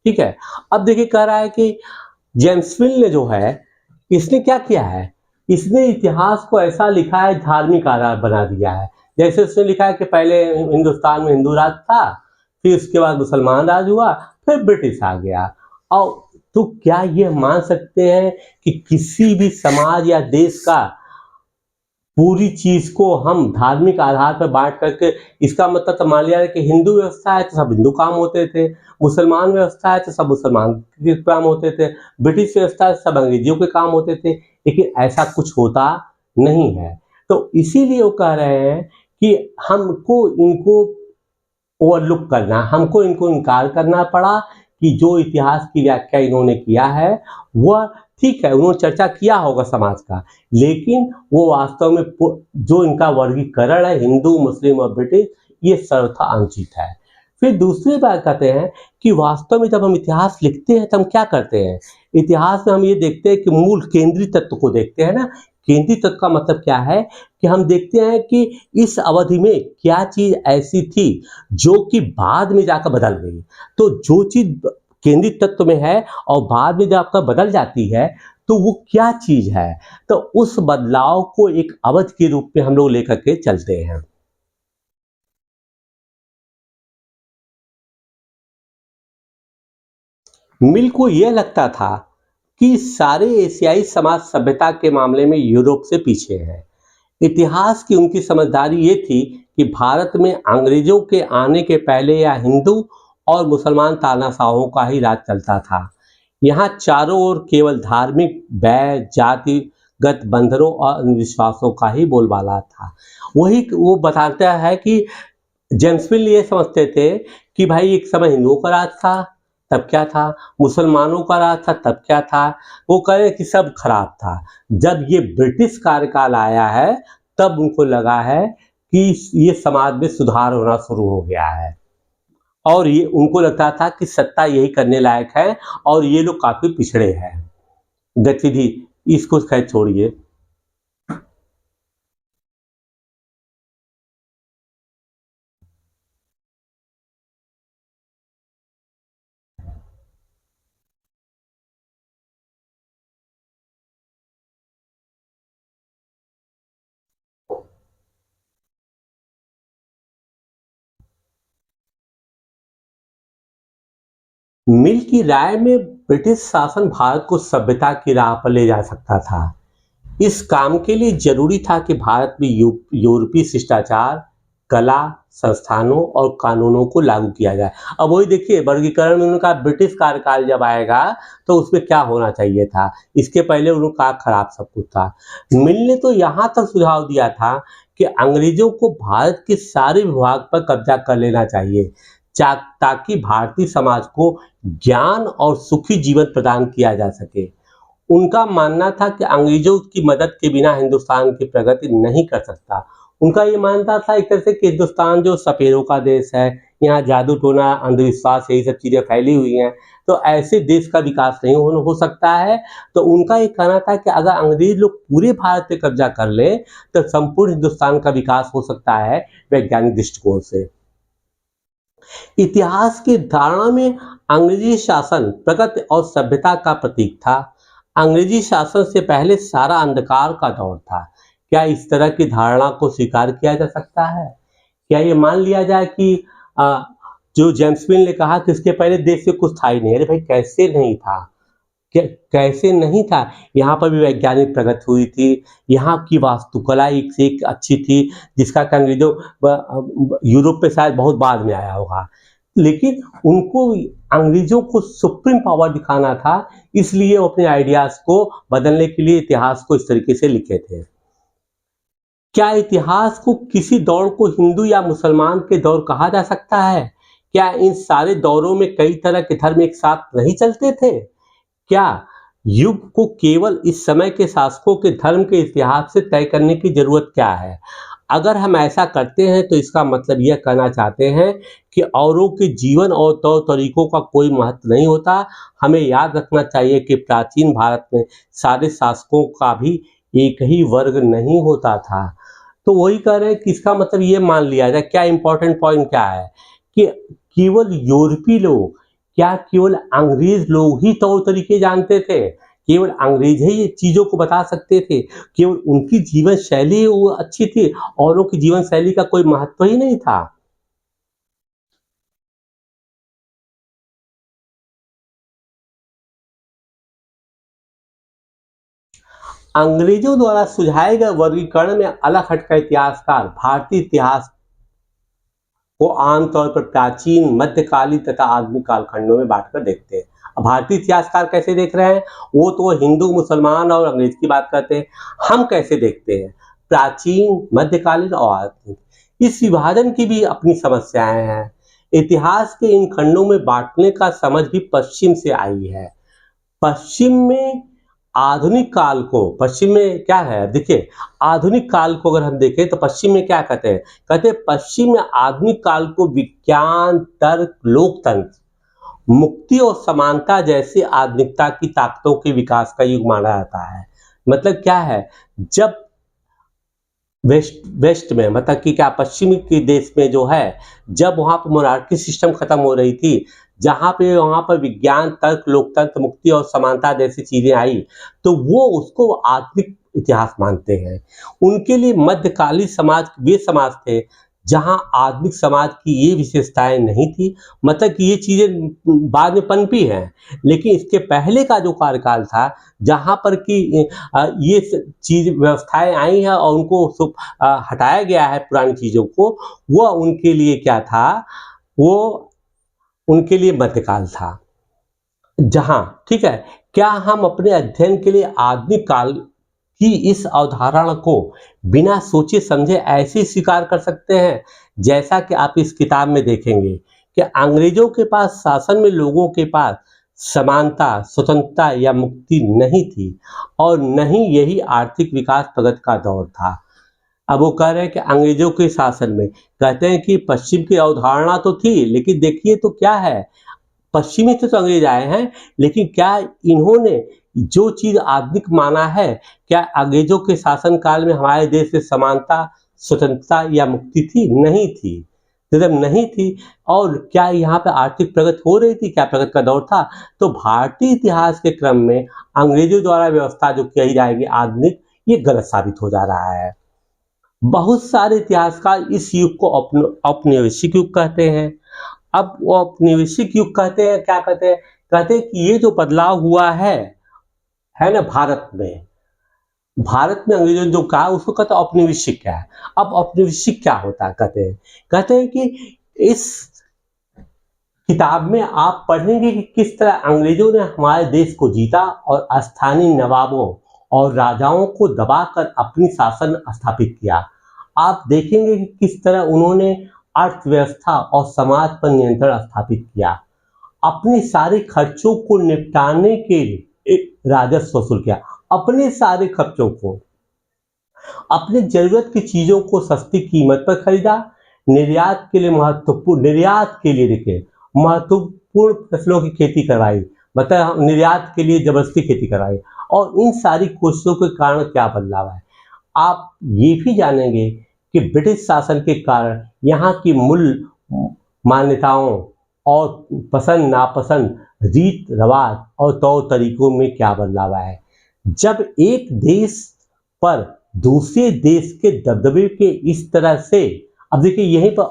ठीक है, अब देखिए कह रहा है कि जेम्स मिल ने जो है, इसने क्या किया है, इसने इतिहास को ऐसा लिखा है, धार्मिक आधार बना दिया है। जैसे उसने लिखा है कि पहले हिंदुस्तान में हिंदू राज था, फिर उसके बाद मुसलमान राज हुआ, फिर ब्रिटिश आ गया। और तो क्या ये मान सकते हैं कि किसी भी समाज या देश का पूरी चीज को हम धार्मिक आधार पर बांट करके, इसका मतलब तो मान लिया कि हिंदू व्यवस्था है तो सब हिंदू काम होते थे, मुसलमान व्यवस्था है तो सब मुसलमान के काम होते थे, ब्रिटिश व्यवस्था है सब अंग्रेजियों के काम होते थे, लेकिन ऐसा कुछ होता नहीं है। तो इसीलिए वो कह रहे हैं कि हमको इनको ओवरलुक करना, हमको इनको इनकार करना पड़ा कि जो इतिहास की व्याख्या इन्होंने किया है वह ठीक है, उन्होंने चर्चा किया होगा समाज का, लेकिन वो वास्तव में जो इनका वर्गीकरण है हिंदू, मुस्लिम और ब्रिटिश, ये सर्वथा अनुचित है। फिर दूसरी बात कहते हैं कि वास्तव में जब हम इतिहास लिखते हैं तो हम क्या करते हैं, इतिहास में हम ये देखते हैं कि मूल केंद्रीय तत्व को देखते हैं ना। केंद्रीय तत्व का मतलब क्या है कि हम देखते हैं कि इस अवधि में क्या चीज ऐसी थी जो कि बाद में जाकर बदल गई। तो जो चीज केंद्रीय तत्व में है और बाद में जब आपका बदल जाती है तो वो क्या चीज है, तो उस बदलाव को एक अवध के रूप में हम लोग लेकर के चलते हैं। मिल को यह लगता था कि सारे एशियाई समाज सभ्यता के मामले में यूरोप से पीछे हैं। इतिहास की उनकी समझदारी ये थी कि भारत में अंग्रेजों के आने के पहले या हिंदू और मुसलमान तानाशाहों का ही राज चलता था। यहाँ चारों ओर केवल धार्मिक बैर, जातिगत बंधनों और अंधविश्वासों का ही बोलबाला था। वही वो बताता है कि जेम्स मिल ये समझते थे कि भाई एक समय हिंदुओं का राज था, तब क्या था, मुसलमानों का राज था, तब क्या था। वो कहे कि सब खराब था। जब ये ब्रिटिश कार्यकाल आया है तब उनको लगा है कि ये समाज में सुधार होना शुरू हो गया है, और ये उनको लगता था कि सत्ता यही करने लायक है और ये लोग काफी पिछड़े हैं। गतिविधि इसको खैर छोड़िए। मिल की राय में ब्रिटिश शासन भारत को सभ्यता की राह पर ले जा सकता था। इस काम के लिए जरूरी था कि भारत में यूरोपीय शिष्टाचार, कला, संस्थानों और कानूनों को लागू किया जाए। अब वही देखिए वर्गीकरण में उन्होंने कहा ब्रिटिश कार्यकाल जब आएगा तो उसमें क्या होना चाहिए था, इसके पहले उन्होंने कहा खराब सब कुछ था। मिल ने तो यहाँ तक सुझाव दिया था कि अंग्रेजों को भारत के सारे विभाग पर कब्जा कर लेना चाहिए, ताकि भारतीय समाज को ज्ञान और सुखी जीवन प्रदान किया जा सके। उनका मानना था कि अंग्रेजों की मदद के बिना हिंदुस्तान की प्रगति नहीं कर सकता। उनका ये मानता था एक तरह से कि हिंदुस्तान जो सपेरों का देश है, यहाँ जादू टोना, अंधविश्वास यही सब चीजें फैली हुई हैं, तो ऐसे देश का विकास नहीं हो सकता है। तो उनका ये कहना था कि अगर अंग्रेज लोग पूरे भारत पे कब्जा कर ले तो संपूर्ण हिंदुस्तान का विकास हो सकता है वैज्ञानिक दृष्टिकोण से। इतिहास की धारणा में अंग्रेजी शासन प्रगति और सभ्यता का प्रतीक था। अंग्रेजी शासन से पहले सारा अंधकार का दौर था। क्या इस तरह की धारणा को स्वीकार किया जा सकता है? क्या ये मान लिया जाए कि जो जेम्स मिल ने कहा कि इसके पहले देश में कुछ था ही नहीं? अरे भाई कैसे नहीं था? कैसे नहीं था? यहाँ पर भी वैज्ञानिक प्रगति हुई थी, यहाँ की वास्तुकला एक से एक अच्छी थी, जिसका कि अंग्रेजों यूरोप पे शायद बहुत बाद में आया होगा। लेकिन उनको अंग्रेजों को सुप्रीम पावर दिखाना था, इसलिए वो अपने आइडियाज को बदलने के लिए इतिहास को इस तरीके से लिखे थे। क्या इतिहास को किसी दौर को हिंदू या मुसलमान के दौर कहा जा सकता है? क्या इन सारे दौरों में कई तरह के धर्म एक साथ नहीं चलते थे? क्या युग को केवल इस समय के शासकों के धर्म के इतिहास से तय करने की जरूरत क्या है? अगर हम ऐसा करते हैं तो इसका मतलब यह कहना चाहते हैं कि औरों के जीवन और तौर तरीकों का कोई महत्व नहीं होता। हमें याद रखना चाहिए कि प्राचीन भारत में सारे शासकों का भी एक ही वर्ग नहीं होता था। तो वही कह रहे हैं कि इसका मतलब ये मान लिया जाए, क्या इंपॉर्टेंट पॉइंट क्या है कि केवल यूरोपीय लोग, क्या केवल अंग्रेज लोग ही तौर तरीके जानते थे? केवल अंग्रेज ही ये चीजों को बता सकते थे? केवल उनकी जीवन शैली वो अच्छी थी, औरों की जीवन शैली का कोई महत्व ही नहीं था? अंग्रेजों द्वारा सुझाए गए वर्गीकरण में अलग हटकर इतिहासकार भारतीय इतिहास को आमतौर पर प्राचीन, मध्यकालीन तथा आधुनिक कालखंडों में बांटकर देखते हैं। अब भारतीय इतिहासकार कैसे देख रहे हैं? वो तो हिंदू, मुसलमान और अंग्रेज की बात करते हैं। हम कैसे देखते हैं? प्राचीन, मध्यकालीन और आधुनिक। इस विभाजन की भी अपनी समस्याएं हैं। इतिहास के इन खंडों में बांटने का समझ भी पश्चिम से आई है। पश्चिम में आधुनिक काल को, पश्चिम में क्या है, देखिए आधुनिक काल को अगर हम देखें तो पश्चिम में क्या कहते हैं, कहते हैं पश्चिम में आधुनिक काल को विज्ञान, तर्क, लोकतंत्र, मुक्ति और समानता जैसी आधुनिकता की ताकतों के विकास का युग माना जाता है। मतलब क्या है, जब वेस्ट वेस्ट में, मतलब कि क्या पश्चिमी के देश में जो है, जब वहाँ पर मोनार्की सिस्टम खत्म हो रही थी, जहाँ पे वहाँ पर विज्ञान, तर्क, लोकतंत्र, मुक्ति और समानता जैसी चीजें आई, तो वो उसको आधुनिक इतिहास मानते हैं। उनके लिए मध्यकालीन समाज वे समाज थे जहाँ आधुनिक समाज की ये विशेषताएं नहीं थी, मतलब कि ये चीजें बाद में पनपी हैं, लेकिन इसके पहले का जो कार्यकाल था जहाँ पर कि ये चीज व्यवस्थाएं आई हैं और उनको हटाया गया है पुरानी चीजों को, वह उनके लिए क्या था, वो उनके लिए मध्यकाल था। जहां, ठीक है, क्या हम अपने अध्ययन के लिए आधुनिक काल की इस अवधारणा को बिना सोचे समझे ऐसे ही स्वीकार कर सकते हैं? जैसा कि आप इस किताब में देखेंगे कि अंग्रेजों के पास शासन में लोगों के पास समानता, स्वतंत्रता या मुक्ति नहीं थी और न ही यही आर्थिक विकास प्रगति का दौर था। अब वो कह रहे हैं कि अंग्रेजों के शासन में, कहते हैं कि पश्चिम की अवधारणा तो थी, लेकिन देखिए तो क्या है, पश्चिमी से तो अंग्रेज आए हैं, लेकिन क्या इन्होंने जो चीज आधुनिक माना है, क्या अंग्रेजों के शासन काल में हमारे देश में समानता, स्वतंत्रता या मुक्ति थी? नहीं थी, मतलब नहीं थी। और क्या यहाँ पे आर्थिक प्रगति हो रही थी? क्या प्रगति का दौर था? तो भारतीय इतिहास के क्रम में अंग्रेजों द्वारा व्यवस्था जो की जाएगी आधुनिक, ये गलत साबित हो जा रहा है। बहुत सारे इतिहासकार इस युग को औपनिवेशिक युग कहते हैं। अब वो औपनिवेशिक युग कहते हैं, क्या कहते हैं, कहते हैं कि ये जो बदलाव हुआ है ना भारत में अंग्रेजों ने जो कहा उसको कहते हैं औपनिवेशिक क्या है। अब औपनिवेशिक क्या होता है, कहते हैं कि इस किताब में आप पढ़ेंगे कि किस तरह अंग्रेजों ने हमारे देश को जीता और स्थानीय नवाबों और राजाओं को दबाकर अपनी शासन स्थापित किया। आप देखेंगे कि किस तरह उन्होंने अर्थव्यवस्था और समाज पर नियंत्रण स्थापित किया, अपने सारे खर्चों को निपटाने के लिए एक राजस्व वसूल किया, अपने सारे खर्चों को, अपने जरूरत की चीजों को सस्ती कीमत पर खरीदा, निर्यात के लिए देखिए महत्वपूर्ण फसलों की खेती करवाई, मतलब निर्यात के लिए जबरदस्ती खेती करवाई। और इन सारी कोशिशों के कारण क्या बदलाव है, आप ये भी जानेंगे कि ब्रिटिश शासन के कारण यहाँ की मूल मान्यताओं और पसंद नापसंद, रीत रिवाज और तौर तरीकों में क्या बदलाव आया है। जब एक देश पर दूसरे देश के दबदबे के इस तरह से, अब देखिए यहीं पर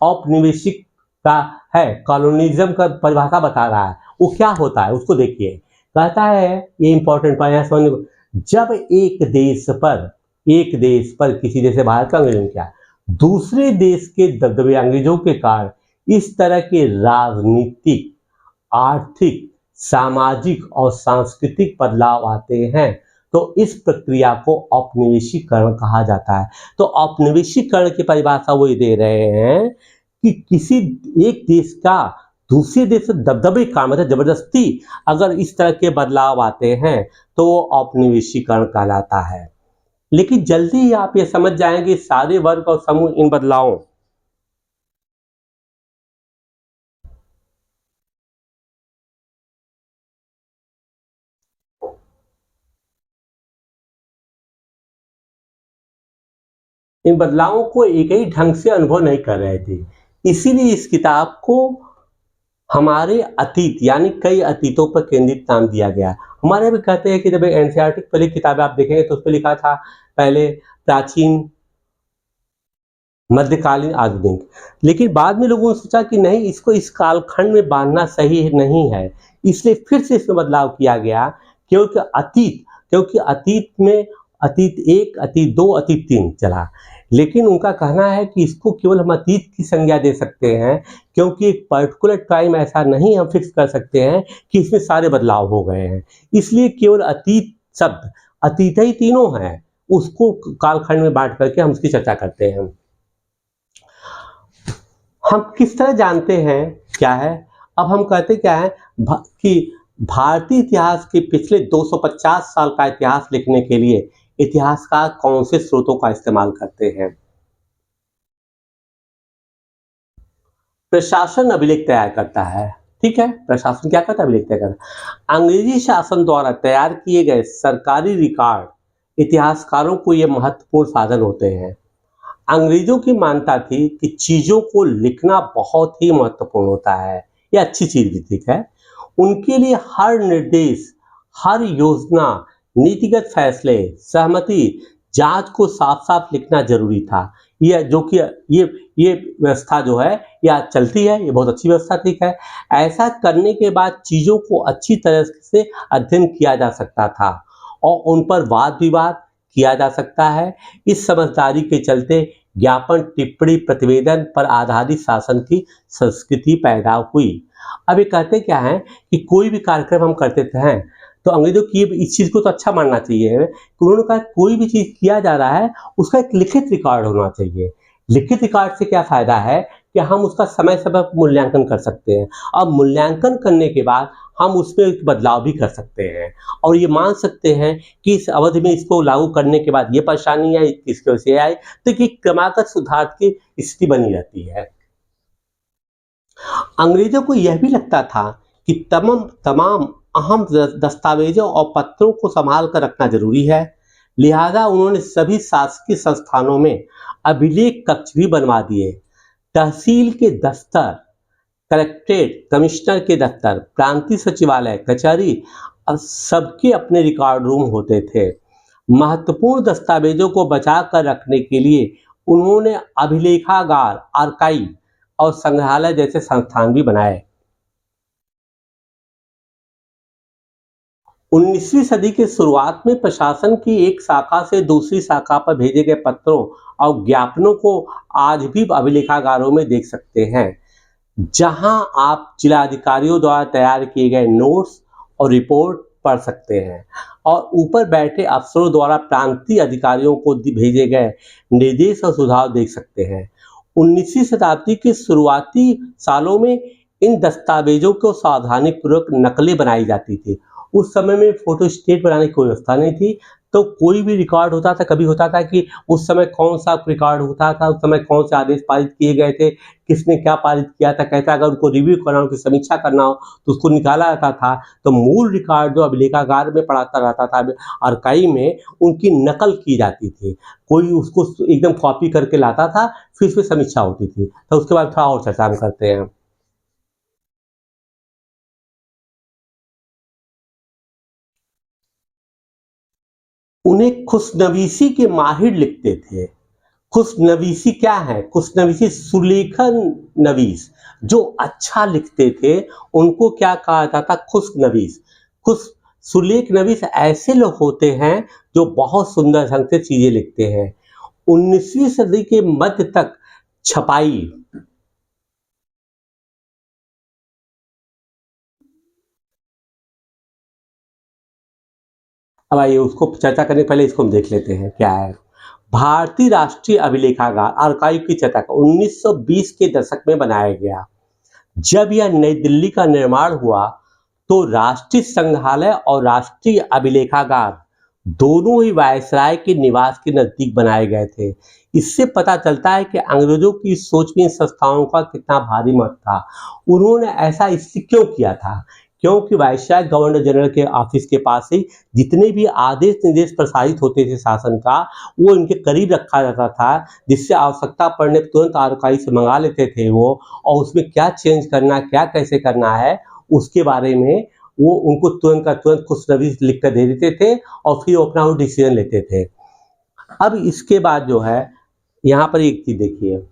औपनिवेशिक का है, कॉलोनिज्म का परिभाषा बता रहा है, वो क्या होता है उसको देखिए। कहता है, ये इंपॉर्टेंट पॉइंट है समझने को, जब एक देश पर किसी जैसे भारत का अंग्रेजों क्या, दूसरे देश के दबदबे अंग्रेजों के कारण इस तरह के राजनीतिक, आर्थिक, सामाजिक और सांस्कृतिक बदलाव आते हैं, तो इस प्रक्रिया को औपनिवेशीकरण कहा जाता है। तो औपनिवेशीकरण की परिभाषा वो दे रहे हैं कि किसी एक देश का दूसरे देश से दबदबे का मतलब जबरदस्ती अगर इस तरह के बदलाव आते हैं तो वो औपनिवेशीकरण कहलाता है। लेकिन जल्दी ही आप ये समझ जाएंगे सारे वर्ग और समूह इन बदलावों को एक ही ढंग से अनुभव नहीं कर रहे थे। इसीलिए इस किताब को हमारे अतीत यानी कई अतीतों पर केंद्रित नाम दिया गया। हमारे भी कहते हैं कि जब एनसीईआरटी की पहली किताबें आप देखेंगे तो उसमें लिखा था पहले प्राचीन, मध्यकालीन, आधुनिक, लेकिन बाद में लोगों ने सोचा कि नहीं, इसको इस कालखंड में बांधना सही नहीं है, इसलिए फिर से इसमें बदलाव किया गया। क्योंकि अतीत में अतीत 1, अतीत 2, अतीत 3 चला, लेकिन उनका कहना है कि इसको केवल हम अतीत की संज्ञा दे सकते हैं, क्योंकि एक पर्टिकुलर टाइम ऐसा नहीं हम फिक्स कर सकते हैं कि इसमें सारे बदलाव हो गए हैं, इसलिए केवल अतीत शब्द, अतीत ही तीनों हैं, उसको कालखंड में बांट करके हम उसकी चर्चा करते हैं। हम किस तरह जानते हैं क्या है, अब हम कहते क्या है कि भारतीय इतिहास के पिछले 250 साल का इतिहास लिखने के लिए इतिहासकार कौन से स्रोतों का इस्तेमाल करते हैं। प्रशासन अभिलेख तैयार करता है। ठीक है, प्रशासन क्या करता है, अभिलेख तैयार करता है। अंग्रेजी शासन द्वारा तैयार किए गए सरकारी रिकॉर्ड इतिहासकारों को ये महत्वपूर्ण साधन होते हैं। अंग्रेजों की मान्यता थी कि चीजों को लिखना बहुत ही महत्वपूर्ण होता है, ये अच्छी चीज भी ठीक है। उनके लिए हर निर्देश, हर योजना, नीतिगत फैसले, सहमति, जांच को साफ साफ लिखना जरूरी था। ये जो कि ये व्यवस्था जो है ये आज चलती है, ये बहुत अच्छी व्यवस्था ठीक है। ऐसा करने के बाद चीजों को अच्छी तरह से अध्ययन किया जा सकता था और उन पर वाद विवाद किया जा सकता है। इस समझदारी के चलते ज्ञापन, टिप्पणी, प्रतिवेदन पर आधारित शासन की संस्कृति पैदा हुई। अब ये कहते क्या है कि कोई भी कार्यक्रम हम करते हैं तो अंग्रेजों की इस चीज को तो अच्छा मानना चाहिए कि उन्होंने कहा कोई भी चीज किया जा रहा है उसका एक लिखित रिकॉर्ड होना चाहिए। लिखित रिकॉर्ड से क्या फायदा है कि हम उसका समय समय पर मूल्यांकन कर सकते हैं। अब मूल्यांकन करने के बाद हम उसमें एक बदलाव भी कर सकते हैं और ये मान सकते हैं कि इस अवधि में इसको लागू करने के बाद ये परेशानी आई, इसकी वजह से आई, तो ये क्रमागत सुधार की स्थिति बनी रहती है। अंग्रेजों को यह भी लगता था कि तमाम अहम दस्तावेजों और पत्रों को संभाल कर रखना जरूरी है। लिहाजा उन्होंने सभी शासकीय संस्थानों में अभिलेख कक्ष भी बनवा दिए। तहसील के दफ्तर, कलेक्ट्रेट, कमिश्नर के दफ्तर, प्रांतीय सचिवालय, कचहरी, और सबके अपने रिकॉर्ड रूम होते थे। महत्वपूर्ण दस्तावेजों को बचा कर रखने के लिए उन्होंने अभिलेखागार, आर्काइव और संग्रहालय जैसे संस्थान भी बनाए। 19वीं सदी के शुरुआत में प्रशासन की एक शाखा से दूसरी शाखा पर भेजे गए पत्रों और ज्ञापनों को आज भी अभिलेखागारों में देख सकते हैं, जहां आप जिलाधिकारियों द्वारा तैयार किए गए नोट्स और रिपोर्ट पढ़ सकते हैं और ऊपर बैठे अफसरों द्वारा प्रांतीय अधिकारियों को भेजे गए निर्देश और सुझाव देख सकते हैं। 19वीं शताब्दी के शुरुआती सालों में इन दस्तावेजों को सावधानीपूर्वक नकलें बनाई जाती थी। उस समय में फोटोस्टेट बनाने की कोई व्यवस्था नहीं थी, तो कोई भी रिकॉर्ड होता था, कभी होता था कि उस समय कौन सा रिकॉर्ड होता था, उस समय कौन से आदेश पारित किए गए थे, किसने क्या पारित किया था, कैसा, अगर उनको रिव्यू करना हो, उनकी समीक्षा करना हो तो उसको निकाला जाता था। तो मूल रिकॉर्ड जो अभिलेखागार में पढ़ाता रहता था, आर्काइव में, उनकी नकल की जाती थी। कोई उसको एकदम कॉपी करके लाता था, फिर उस पर समीक्षा होती थी। तो उसके बाद थोड़ा और चर्चा हम करते हैं। उन्हें खुशनवीसी के माहिर लिखते थे। खुशनवीसी क्या है, खुशनवीसी सुलेखन नवीस, जो अच्छा लिखते थे उनको क्या कहा जाता, खुशनवीस। खुश सुलेख नवीस ऐसे लोग होते हैं जो बहुत सुंदर ढंग से चीजें लिखते हैं। 19वीं सदी के मध्य तक छपाई, अब आइए उसको चर्चा करने से पहले इसको हम देख लेते हैं क्या है। भारतीय राष्ट्रीय अभिलेखागार आर्काइव की चर्चा 1920 के दशक में बनाया गया। जब यह नई दिल्ली का निर्माण हुआ तो राष्ट्रीय संग्रहालय और राष्ट्रीय अभिलेखागार दोनों ही वायसराय के निवास के नजदीक बनाए गए थे। इससे पता चलता है कि अंग्रेजों की सोच में इन संस्थाओं का कितना भारी मत था। उन्होंने ऐसा इसलिए क्यों किया था, क्योंकि वायसराय गवर्नर जनरल के ऑफिस के पास ही जितने भी आदेश निर्देश प्रसारित होते थे शासन का, वो इनके करीब रखा जाता था, जिससे आवश्यकता पड़ने पर तुरंत आर्काइव से मंगा लेते थे वो, और उसमें क्या चेंज करना, क्या कैसे करना है, उसके बारे में वो उनको तुरंत का तुरंत कुछ नवीस लिख कर दे देते थे और फिर वो अपना वो डिसीजन लेते थे। अब इसके बाद जो है यहाँ पर एक चीज देखिए,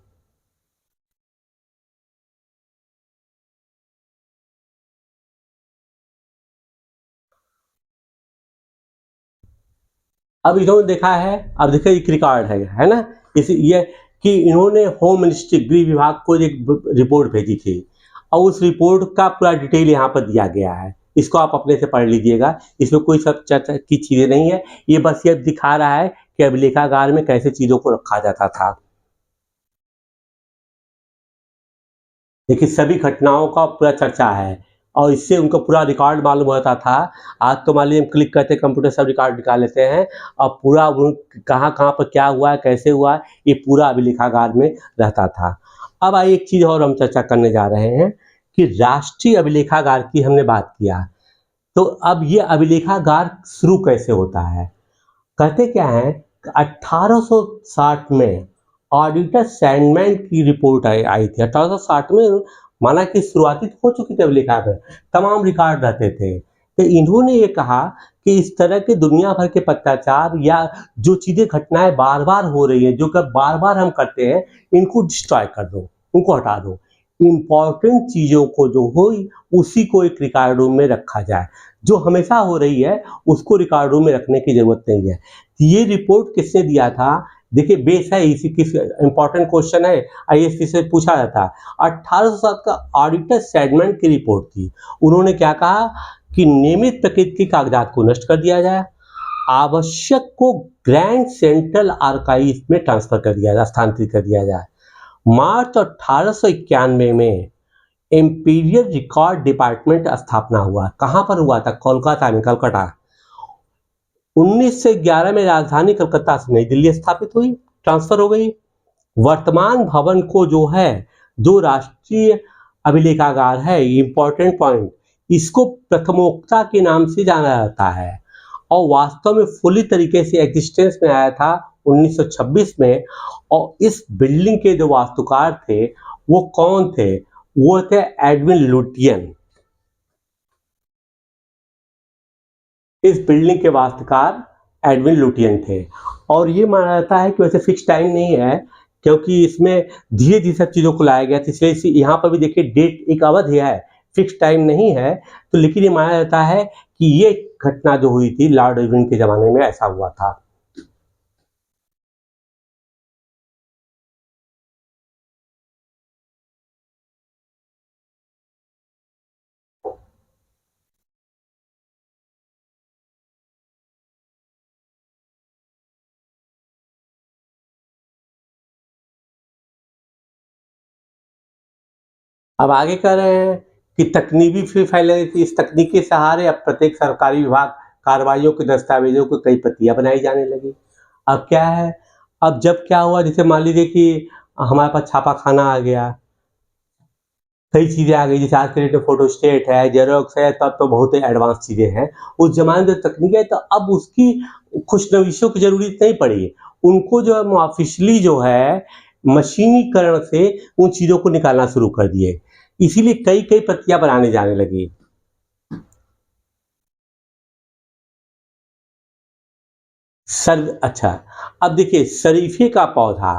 अब इन्होंने देखा है, अब देखिए एक रिकॉर्ड है ना, इस ये कि इन्होंने होम मिनिस्ट्री, गृह विभाग को एक रिपोर्ट भेजी थी और उस रिपोर्ट का पूरा डिटेल यहाँ पर दिया गया है। इसको आप अपने से पढ़ लीजिएगा, इसमें कोई सब चर्चा की चीजें नहीं है, ये बस ये दिखा रहा है कि अभिलेखागार में कैसे चीजों को रखा जाता था। देखिए सभी घटनाओं का पूरा चर्चा है और इससे उनको पूरा रिकॉर्ड मालूम होता था। आज तो मान लीजिए हम क्लिक करते हैं कंप्यूटर, सब रिकॉर्ड निकाल लेते हैं और पूरा कहाँ कहाँ पर क्या हुआ है, कैसे हुआ है, ये पूरा अभिलेखागार में रहता था। अब आइए एक चीज़ और हम चर्चा करने जा रहे हैं कि राष्ट्रीय अभिलेखागार की हमने बात किया, तो अब ये अभिलेखागार शुरू कैसे होता है। कहते क्या है, 1860 में ऑडिटर सैंडमैन की रिपोर्ट आई थी। 1860 में माना कि शुरुआती हो चुकी थी अभिलेखागार, तमाम रिकॉर्ड रहते थे। तो इन्होंने ये कहा कि इस तरह के दुनिया भर के पत्राचार या जो चीज़ें घटनाएं बार बार हो रही है, जो बार बार हम करते हैं, इनको डिस्ट्रॉय कर दो, उनको हटा दो। इम्पॉर्टेंट चीज़ों को जो हो उसी को एक रिकॉर्ड रूम में रखा जाए, जो हमेशा हो रही है उसको रिकॉर्ड रूम में रखने की जरूरत नहीं है। ये रिपोर्ट किसने दिया था, देखिए बेस है इसी किस इंपॉर्टेंट क्वेश्चन है, आईएएस से पूछा जाता है। 1807 का ऑडिटर सैंडमैन की रिपोर्ट थी। उन्होंने क्या कहा कि नियमित प्रकृति के कागजात को नष्ट कर दिया जाए, आवश्यक को ग्रैंड सेंट्रल आर्काइव में ट्रांसफर कर दिया जाए, स्थानांतरित कर दिया जाए। मार्च 1891 में इंपीरियल रिकॉर्ड डिपार्टमेंट स्थापना हुआ। कहाँ पर हुआ था, कोलकाता में, कलकत्ता। 1911 में राजधानी कलकत्ता से नई दिल्ली स्थापित हुई, ट्रांसफर हो गई। वर्तमान भवन को जो है, जो राष्ट्रीय अभिलेखागार है, इंपॉर्टेंट पॉइंट, इसको प्रथमोक्ता के नाम से जाना जाता है और वास्तव में फुली तरीके से एग्जिस्टेंस में आया था 1926 में। और इस बिल्डिंग के जो वास्तुकार थे वो कौन थे, वो थे एडविन लुटियन। इस बिल्डिंग के वास्तुकार एडविन लुटियन थे। और ये माना जाता है कि वैसे फिक्स टाइम नहीं है, क्योंकि इसमें धीरे धीरे सब चीज़ों को लाया गया था, इसलिए यहाँ पर भी देखिए डेट एक अवधि है, फिक्स टाइम नहीं है। तो लेकिन ये माना जाता है कि ये घटना जो हुई थी लॉर्ड इरविन के ज़माने में ऐसा हुआ था। अब आगे कह रहे हैं कि तकनीकी फिर फैले, इस तकनीक के सहारे अब प्रत्येक सरकारी विभाग कार्रवाइयों के दस्तावेजों को कई प्रतियां बनाई जाने लगी। अब क्या है, अब जब क्या हुआ, जैसे मान लीजिए कि हमारे पास छापा खाना आ गया, कई चीज़ें आ गई, जैसे आज के डेट में फोटोस्टेट है, जेरोक्स है, तब तो बहुत ही एडवांस चीज़ें हैं। उस जमाने में तकनीक है, तो अब उसकी खुशनवीशों की जरूरत नहीं पड़ी। उनको जो है ऑफिशियली जो है मशीनीकरण से उन चीज़ों को निकालना शुरू कर दिए, इसीलिए कई कई प्रतियां बनाने जाने लगी। अच्छा, अब देखिए शरीफे का पौधा,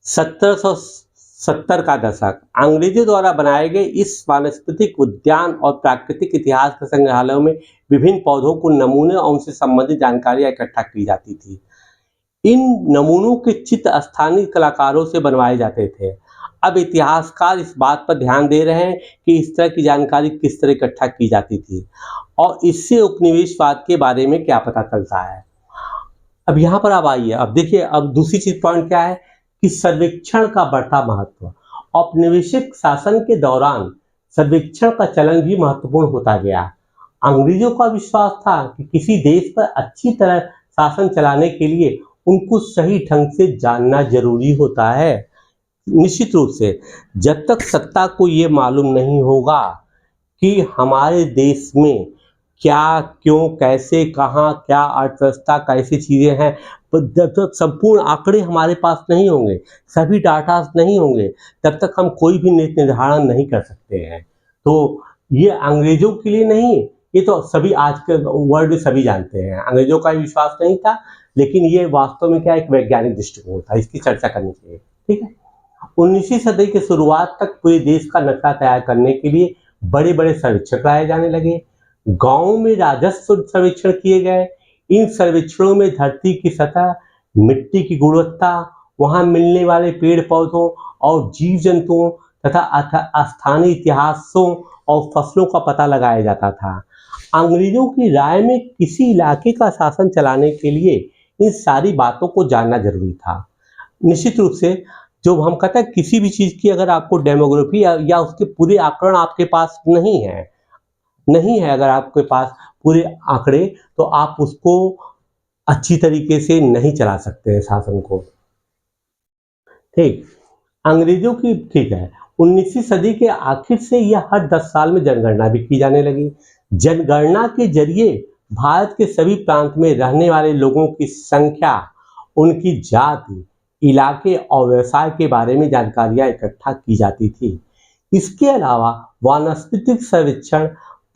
1770 का दशक, अंग्रेजों द्वारा बनाए गए इस वानस्पतिक उद्यान और प्राकृतिक इतिहास के संग्रहालयों में विभिन्न पौधों को नमूने और उनसे संबंधित जानकारियां इकट्ठा की जाती थी। इन नमूनों के चित्र स्थानीय कलाकारों से बनवाए जाते थे। अब इतिहासकार इस बात पर ध्यान दे रहे हैं कि इस तरह की जानकारी किस तरह इकट्ठा की जाती थी और इससे उपनिवेशवाद के बारे में क्या पता चलता है। अब यहाँ पर अब आइए, अब देखिए, अब दूसरी चीज पॉइंट क्या है कि सर्वेक्षण का बढ़ता महत्व। औपनिवेशिक शासन के दौरान सर्वेक्षण का चलन भी महत्वपूर्ण होता गया। अंग्रेजों का विश्वास था कि किसी देश पर अच्छी तरह शासन चलाने के लिए उनको सही ढंग से जानना जरूरी होता है। निश्चित रूप से जब तक सत्ता को ये मालूम नहीं होगा कि हमारे देश में क्या, क्यों, कैसे, कहाँ, क्या अर्थव्यवस्था, कैसी चीज़ें हैं, जब तक संपूर्ण आंकड़े हमारे पास नहीं होंगे, सभी डाटा नहीं होंगे, तब तक हम कोई भी नीति निर्धारण नहीं कर सकते हैं। तो ये अंग्रेजों के लिए नहीं, ये तो सभी आज के वर्ल्ड में सभी जानते हैं। अंग्रेजों का विश्वास नहीं था, लेकिन ये वास्तव में क्या एक वैज्ञानिक दृष्टिकोण था, इसकी चर्चा करनी चाहिए। ठीक है, 19वीं सदी की शुरुआत तक पूरे देश का नक्शा तैयार करने के लिए बड़े बड़े सर्वेक्षण कराए जाने लगे। गांव में राजस्व सर्वेक्षण किए गए। इन सर्वेक्षणों में धरती की सतह, मिट्टी की गुणवत्ता, वहां मिलने वाले पेड़ पौधों और जीव जंतुओं तथा स्थानीय इतिहासों और फसलों का पता लगाया जाता था। अंग्रेजों की राय में किसी इलाके का शासन चलाने के लिए इन सारी बातों को जानना जरूरी था। निश्चित रूप से जो हम कहते हैं किसी भी चीज़ की अगर आपको डेमोग्राफी या उसके पूरे आंकड़े आपके पास नहीं है अगर आपके पास पूरे आंकड़े, तो आप उसको अच्छी तरीके से नहीं चला सकते हैं शासन को। ठीक, अंग्रेजों की ठीक है, 19वीं सदी के आखिर से यह हर 10 साल में जनगणना भी की जाने लगी। जनगणना के जरिए भारत के सभी प्रांत में रहने वाले लोगों की संख्या, उनकी जाति, इलाके और व्यवसाय के बारे में जानकारियां इकट्ठा की जाती थी। इसके अलावा वानस्पतिक सर्वेक्षण,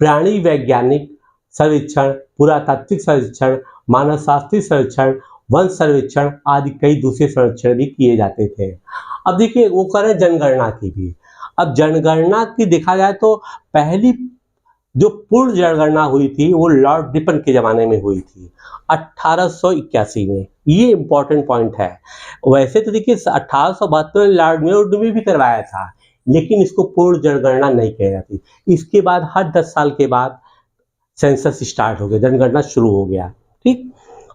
प्राणी वैज्ञानिक सर्वेक्षण, पुरातात्विक सर्वेक्षण, मानवशास्त्रीय सर्वेक्षण, वन सर्वेक्षण आदि कई दूसरे सर्वेक्षण भी किए जाते थे। अब देखिए वो कर रहे जनगणना की भी। अब जनगणना की देखा जाए तो पहली जो पूर्ण जनगणना हुई थी वो लॉर्ड रिपन के ज़माने में हुई थी 1881 में। ये इम्पोर्टेंट पॉइंट है। वैसे तो देखिए 1872 में लॉर्ड मेयो ने भी करवाया था, लेकिन इसको पूर्ण जनगणना नहीं कही जाती। इसके बाद हर 10 साल के बाद सेंसस स्टार्ट हो गया, जनगणना शुरू हो गया। ठीक,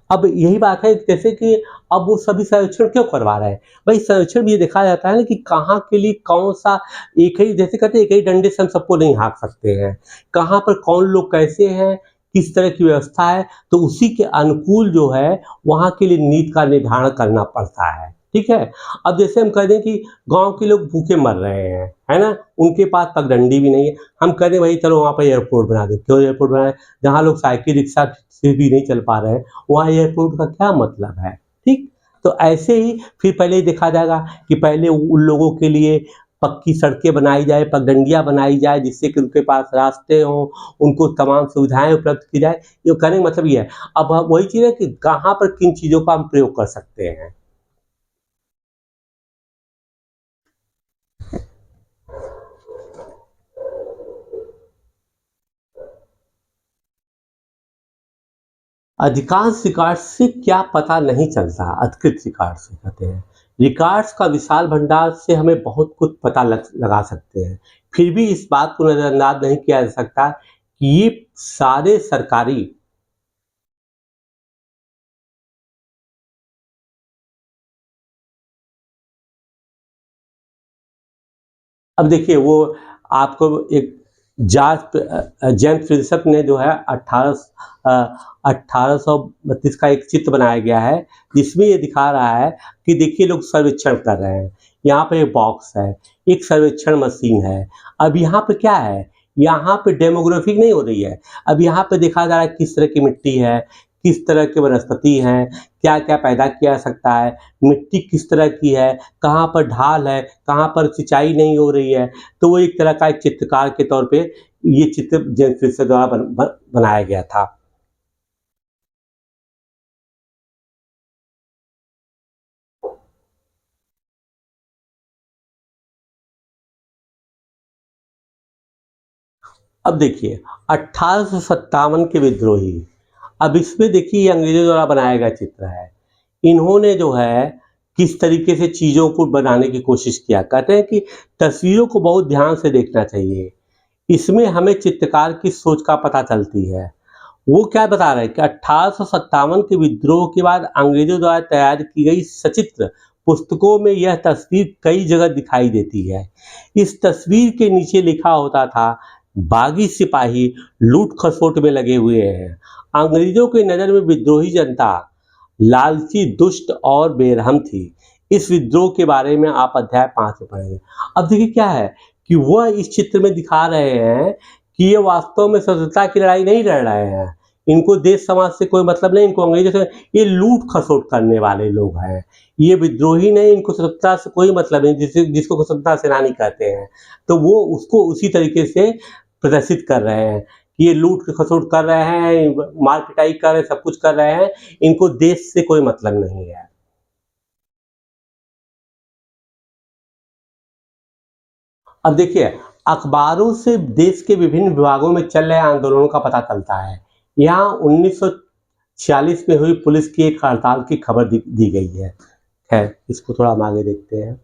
अब यही बात है जैसे कि अब वो सभी सर्वेक्षण क्यों करवा रहे हैं भाई? सर्वेक्षण भी ये देखा जाता है ना कि कहाँ के लिए कौन सा, एक ही जैसे कहते हैं एक ही डंडे से हम सबको नहीं हाँक सकते हैं। कहाँ पर कौन लोग कैसे हैं, किस तरह की व्यवस्था है, तो उसी के अनुकूल जो है वहाँ के लिए नीति का निर्धारण करना पड़ता है। ठीक है, अब जैसे हम कह दें कि गांव के लोग भूखे मर रहे हैं, है ना, उनके पास पगडंडी भी नहीं है, हम कह दें भाई चलो वहाँ पर एयरपोर्ट बना दें। क्यों एयरपोर्ट बनाए? जहाँ लोग साइकिल रिक्शा से भी नहीं चल पा रहे हैं, वहाँ एयरपोर्ट का क्या मतलब है? ठीक, तो ऐसे ही फिर पहले ही देखा जाएगा कि पहले उन लोगों के लिए पक्की सड़कें बनाई जाए, पगडंडियाँ बनाई जाए, जिससे कि उनके पास रास्ते हों, उनको तमाम सुविधाएं उपलब्ध की जाए। ये कहने का मतलब ये है। अब वही चीज़ है कि कहाँ पर किन चीज़ों का हम प्रयोग कर सकते हैं। अधिकांश रिकॉर्ड से क्या पता नहीं चलता, अधिकृत रिकॉर्ड से कहते हैं। रिकॉर्ड्स का विशाल भंडार से हमें बहुत कुछ पता लगा सकते हैं, फिर भी इस बात को नज़रअंदाज नहीं किया जा सकता कि ये सारे सरकारी अब देखिए वो आपको एक जेम्स प्रिंसेप ने जो है 1832 का एक चित्र बनाया गया है, जिसमें ये दिखा रहा है कि देखिए लोग सर्वेक्षण कर रहे हैं। यहाँ पे एक बॉक्स है, एक सर्वेक्षण मशीन है। अब यहाँ पे क्या है, यहाँ पे डेमोग्राफी नहीं हो रही है। अब यहाँ पे देखा जा रहा है किस तरह की मिट्टी है, किस तरह के वनस्पति हैं, क्या क्या पैदा किया जा सकता है, मिट्टी किस तरह की है, कहाँ पर ढाल है, कहाँ पर सिंचाई नहीं हो रही है। तो वो एक तरह का एक चित्रकार के तौर पे ये चित्र जेम्स प्रिंसेप द्वारा बनाया गया था। अब देखिए 1857 के विद्रोही, अब इसमें देखिए ये अंग्रेजों द्वारा बनाया गया चित्र है। इन्होंने जो है किस तरीके से चीज़ों को बनाने की कोशिश किया। कहते हैं कि तस्वीरों को बहुत ध्यान से देखना चाहिए, इसमें हमें चित्रकार की सोच का पता चलती है। वो क्या बता रहे हैं कि 1857 के विद्रोह के बाद अंग्रेजों द्वारा तैयार की गई सचित्र पुस्तकों में यह तस्वीर कई जगह दिखाई देती है। इस तस्वीर के नीचे लिखा होता था, बागी सिपाही लूट खसोट में लगे हुए हैं। अंग्रेजों की नज़र में विद्रोही जनता लालची, दुष्ट और बेरहम थी। इस विद्रोह के बारे में आप अध्याय 5 में पढ़ेंगे। अब देखिए क्या है कि वह इस चित्र में दिखा रहे हैं कि ये वास्तव में स्वतंत्रता की लड़ाई नहीं लड़ रहे हैं। इनको देश समाज से कोई मतलब नहीं, इनको अंग्रेजों से, ये लूट खसोट करने वाले लोग हैं। ये विद्रोही नहीं, इनको स्वतंत्रता से कोई मतलब नहीं, जिसको स्वतंत्रता सेनानी कहते हैं। तो वो उसको उसी तरीके से प्रदर्शित कर रहे हैं कि ये लूट खसोट कर रहे हैं, मार पिटाई कर रहे हैं, सब कुछ कर रहे हैं, इनको देश से कोई मतलब नहीं है। अब देखिए अखबारों से देश के विभिन्न विभागों में चल रहे आंदोलनों का पता चलता है। यहाँ 1946 में हुई पुलिस की एक हड़ताल की खबर दी गई है। खैर इसको थोड़ा हम आगे देखते हैं।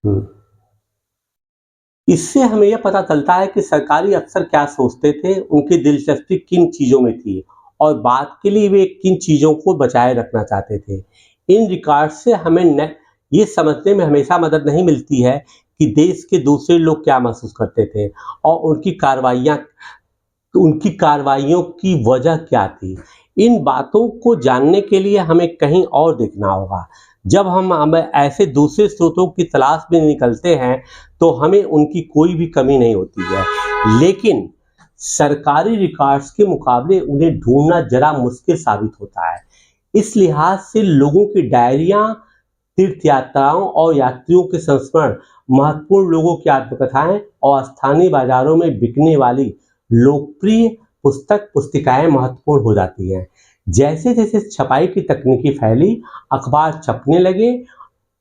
हम्म। इससे हमें यह पता चलता है कि सरकारी अफसर क्या सोचते थे, उनकी दिलचस्पी किन चीज़ों में थी और बात के लिए वे किन चीज़ों को बचाए रखना चाहते थे। इन रिकॉर्ड से हमें ये समझने में हमेशा मदद नहीं मिलती है कि देश के दूसरे लोग क्या महसूस करते थे और उनकी कार्रवाइयों की वजह क्या थी। इन बातों को जानने के लिए हमें कहीं और देखना होगा। जब हम ऐसे दूसरे स्रोतों की तलाश में निकलते हैं तो हमें उनकी कोई भी कमी नहीं होती है, लेकिन सरकारी रिकॉर्ड्स के मुकाबले उन्हें ढूंढना जरा मुश्किल साबित होता है। इस लिहाज से लोगों की डायरियां, तीर्थ यात्राओं और यात्रियों के संस्मरण, महत्वपूर्ण लोगों की आत्मकथाएं और स्थानीय बाजारों में बिकने वाली लोकप्रिय पुस्तिकाएं महत्वपूर्ण हो जाती हैं। जैसे जैसे छपाई की तकनीकी फैली, अखबार छपने लगे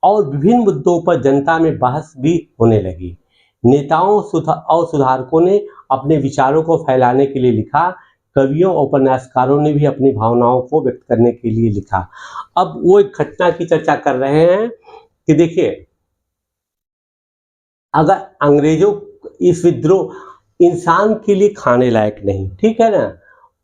और विभिन्न मुद्दों पर जनता में बहस भी होने लगी। नेताओं और सुधारकों ने अपने विचारों को फैलाने के लिए लिखा, कवियों और उपन्यासकारों ने भी अपनी भावनाओं को व्यक्त करने के लिए लिखा। अब वो एक घटना की चर्चा कर रहे हैं कि देखिए, अगर अंग्रेजों इस विद्रोह इंसान के लिए खाने लायक नहीं, ठीक है ना,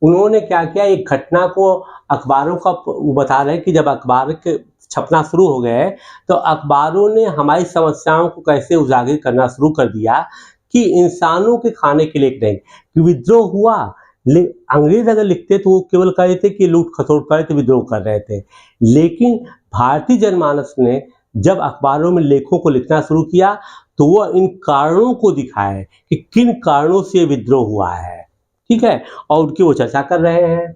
उन्होंने क्या किया, एक घटना को अखबारों का वो बता रहे हैं कि जब अखबार के छपना शुरू हो गए तो अखबारों ने हमारी समस्याओं को कैसे उजागर करना शुरू कर दिया कि इंसानों के खाने के लिए नहीं, कि विद्रोह हुआ। अंग्रेज अगर लिखते तो वो केवल कह रहे थे कि लूट खसोट कर रहे थे, विद्रोह कर रहे थे, लेकिन भारतीय जनमानस ने जब अखबारों में लेखों को लिखना शुरू किया तो वो इन कारणों को दिखाए कि किन कारणों से विद्रोह हुआ है, ठीक है, और उनकी वो चर्चा कर रहे हैं।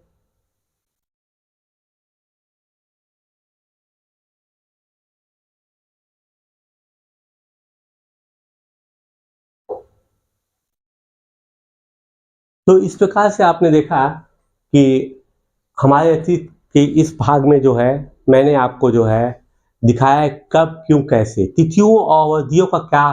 तो इस प्रकार से आपने देखा कि हमारे अतीत के इस भाग में जो है मैंने आपको जो है दिखाया है कब, क्यों, कैसे, तिथियों और अवधियों का क्या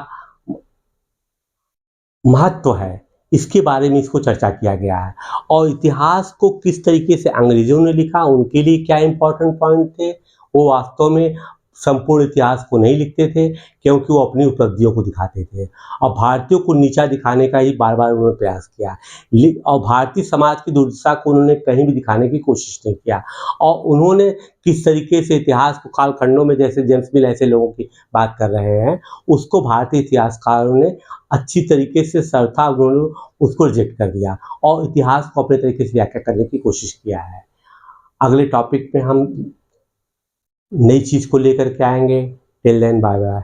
महत्व है, इसके बारे में इसको चर्चा किया गया है। और इतिहास को किस तरीके से अंग्रेजों ने लिखा, उनके लिए क्या इंपॉर्टेंट पॉइंट थे, वो वास्तव में संपूर्ण इतिहास को नहीं लिखते थे क्योंकि वो अपनी उपलब्धियों को दिखाते थे और भारतीयों को नीचा दिखाने का ही बार बार उन्होंने प्रयास किया। और भारतीय समाज की दुर्दशा को उन्होंने कहीं भी दिखाने की कोशिश नहीं किया। और उन्होंने किस तरीके से इतिहास को कालखंडों में, जैसे जेम्स मिल ऐसे लोगों की बात कर रहे हैं, उसको भारतीय इतिहासकारों ने अच्छी तरीके से सरथा उन्होंने उसको रिजेक्ट कर दिया और इतिहास को अपने तरीके से व्याख्या करने की कोशिश किया है। अगले टॉपिक में हम नई चीज़ को लेकर के आएंगे। Till then bye bye.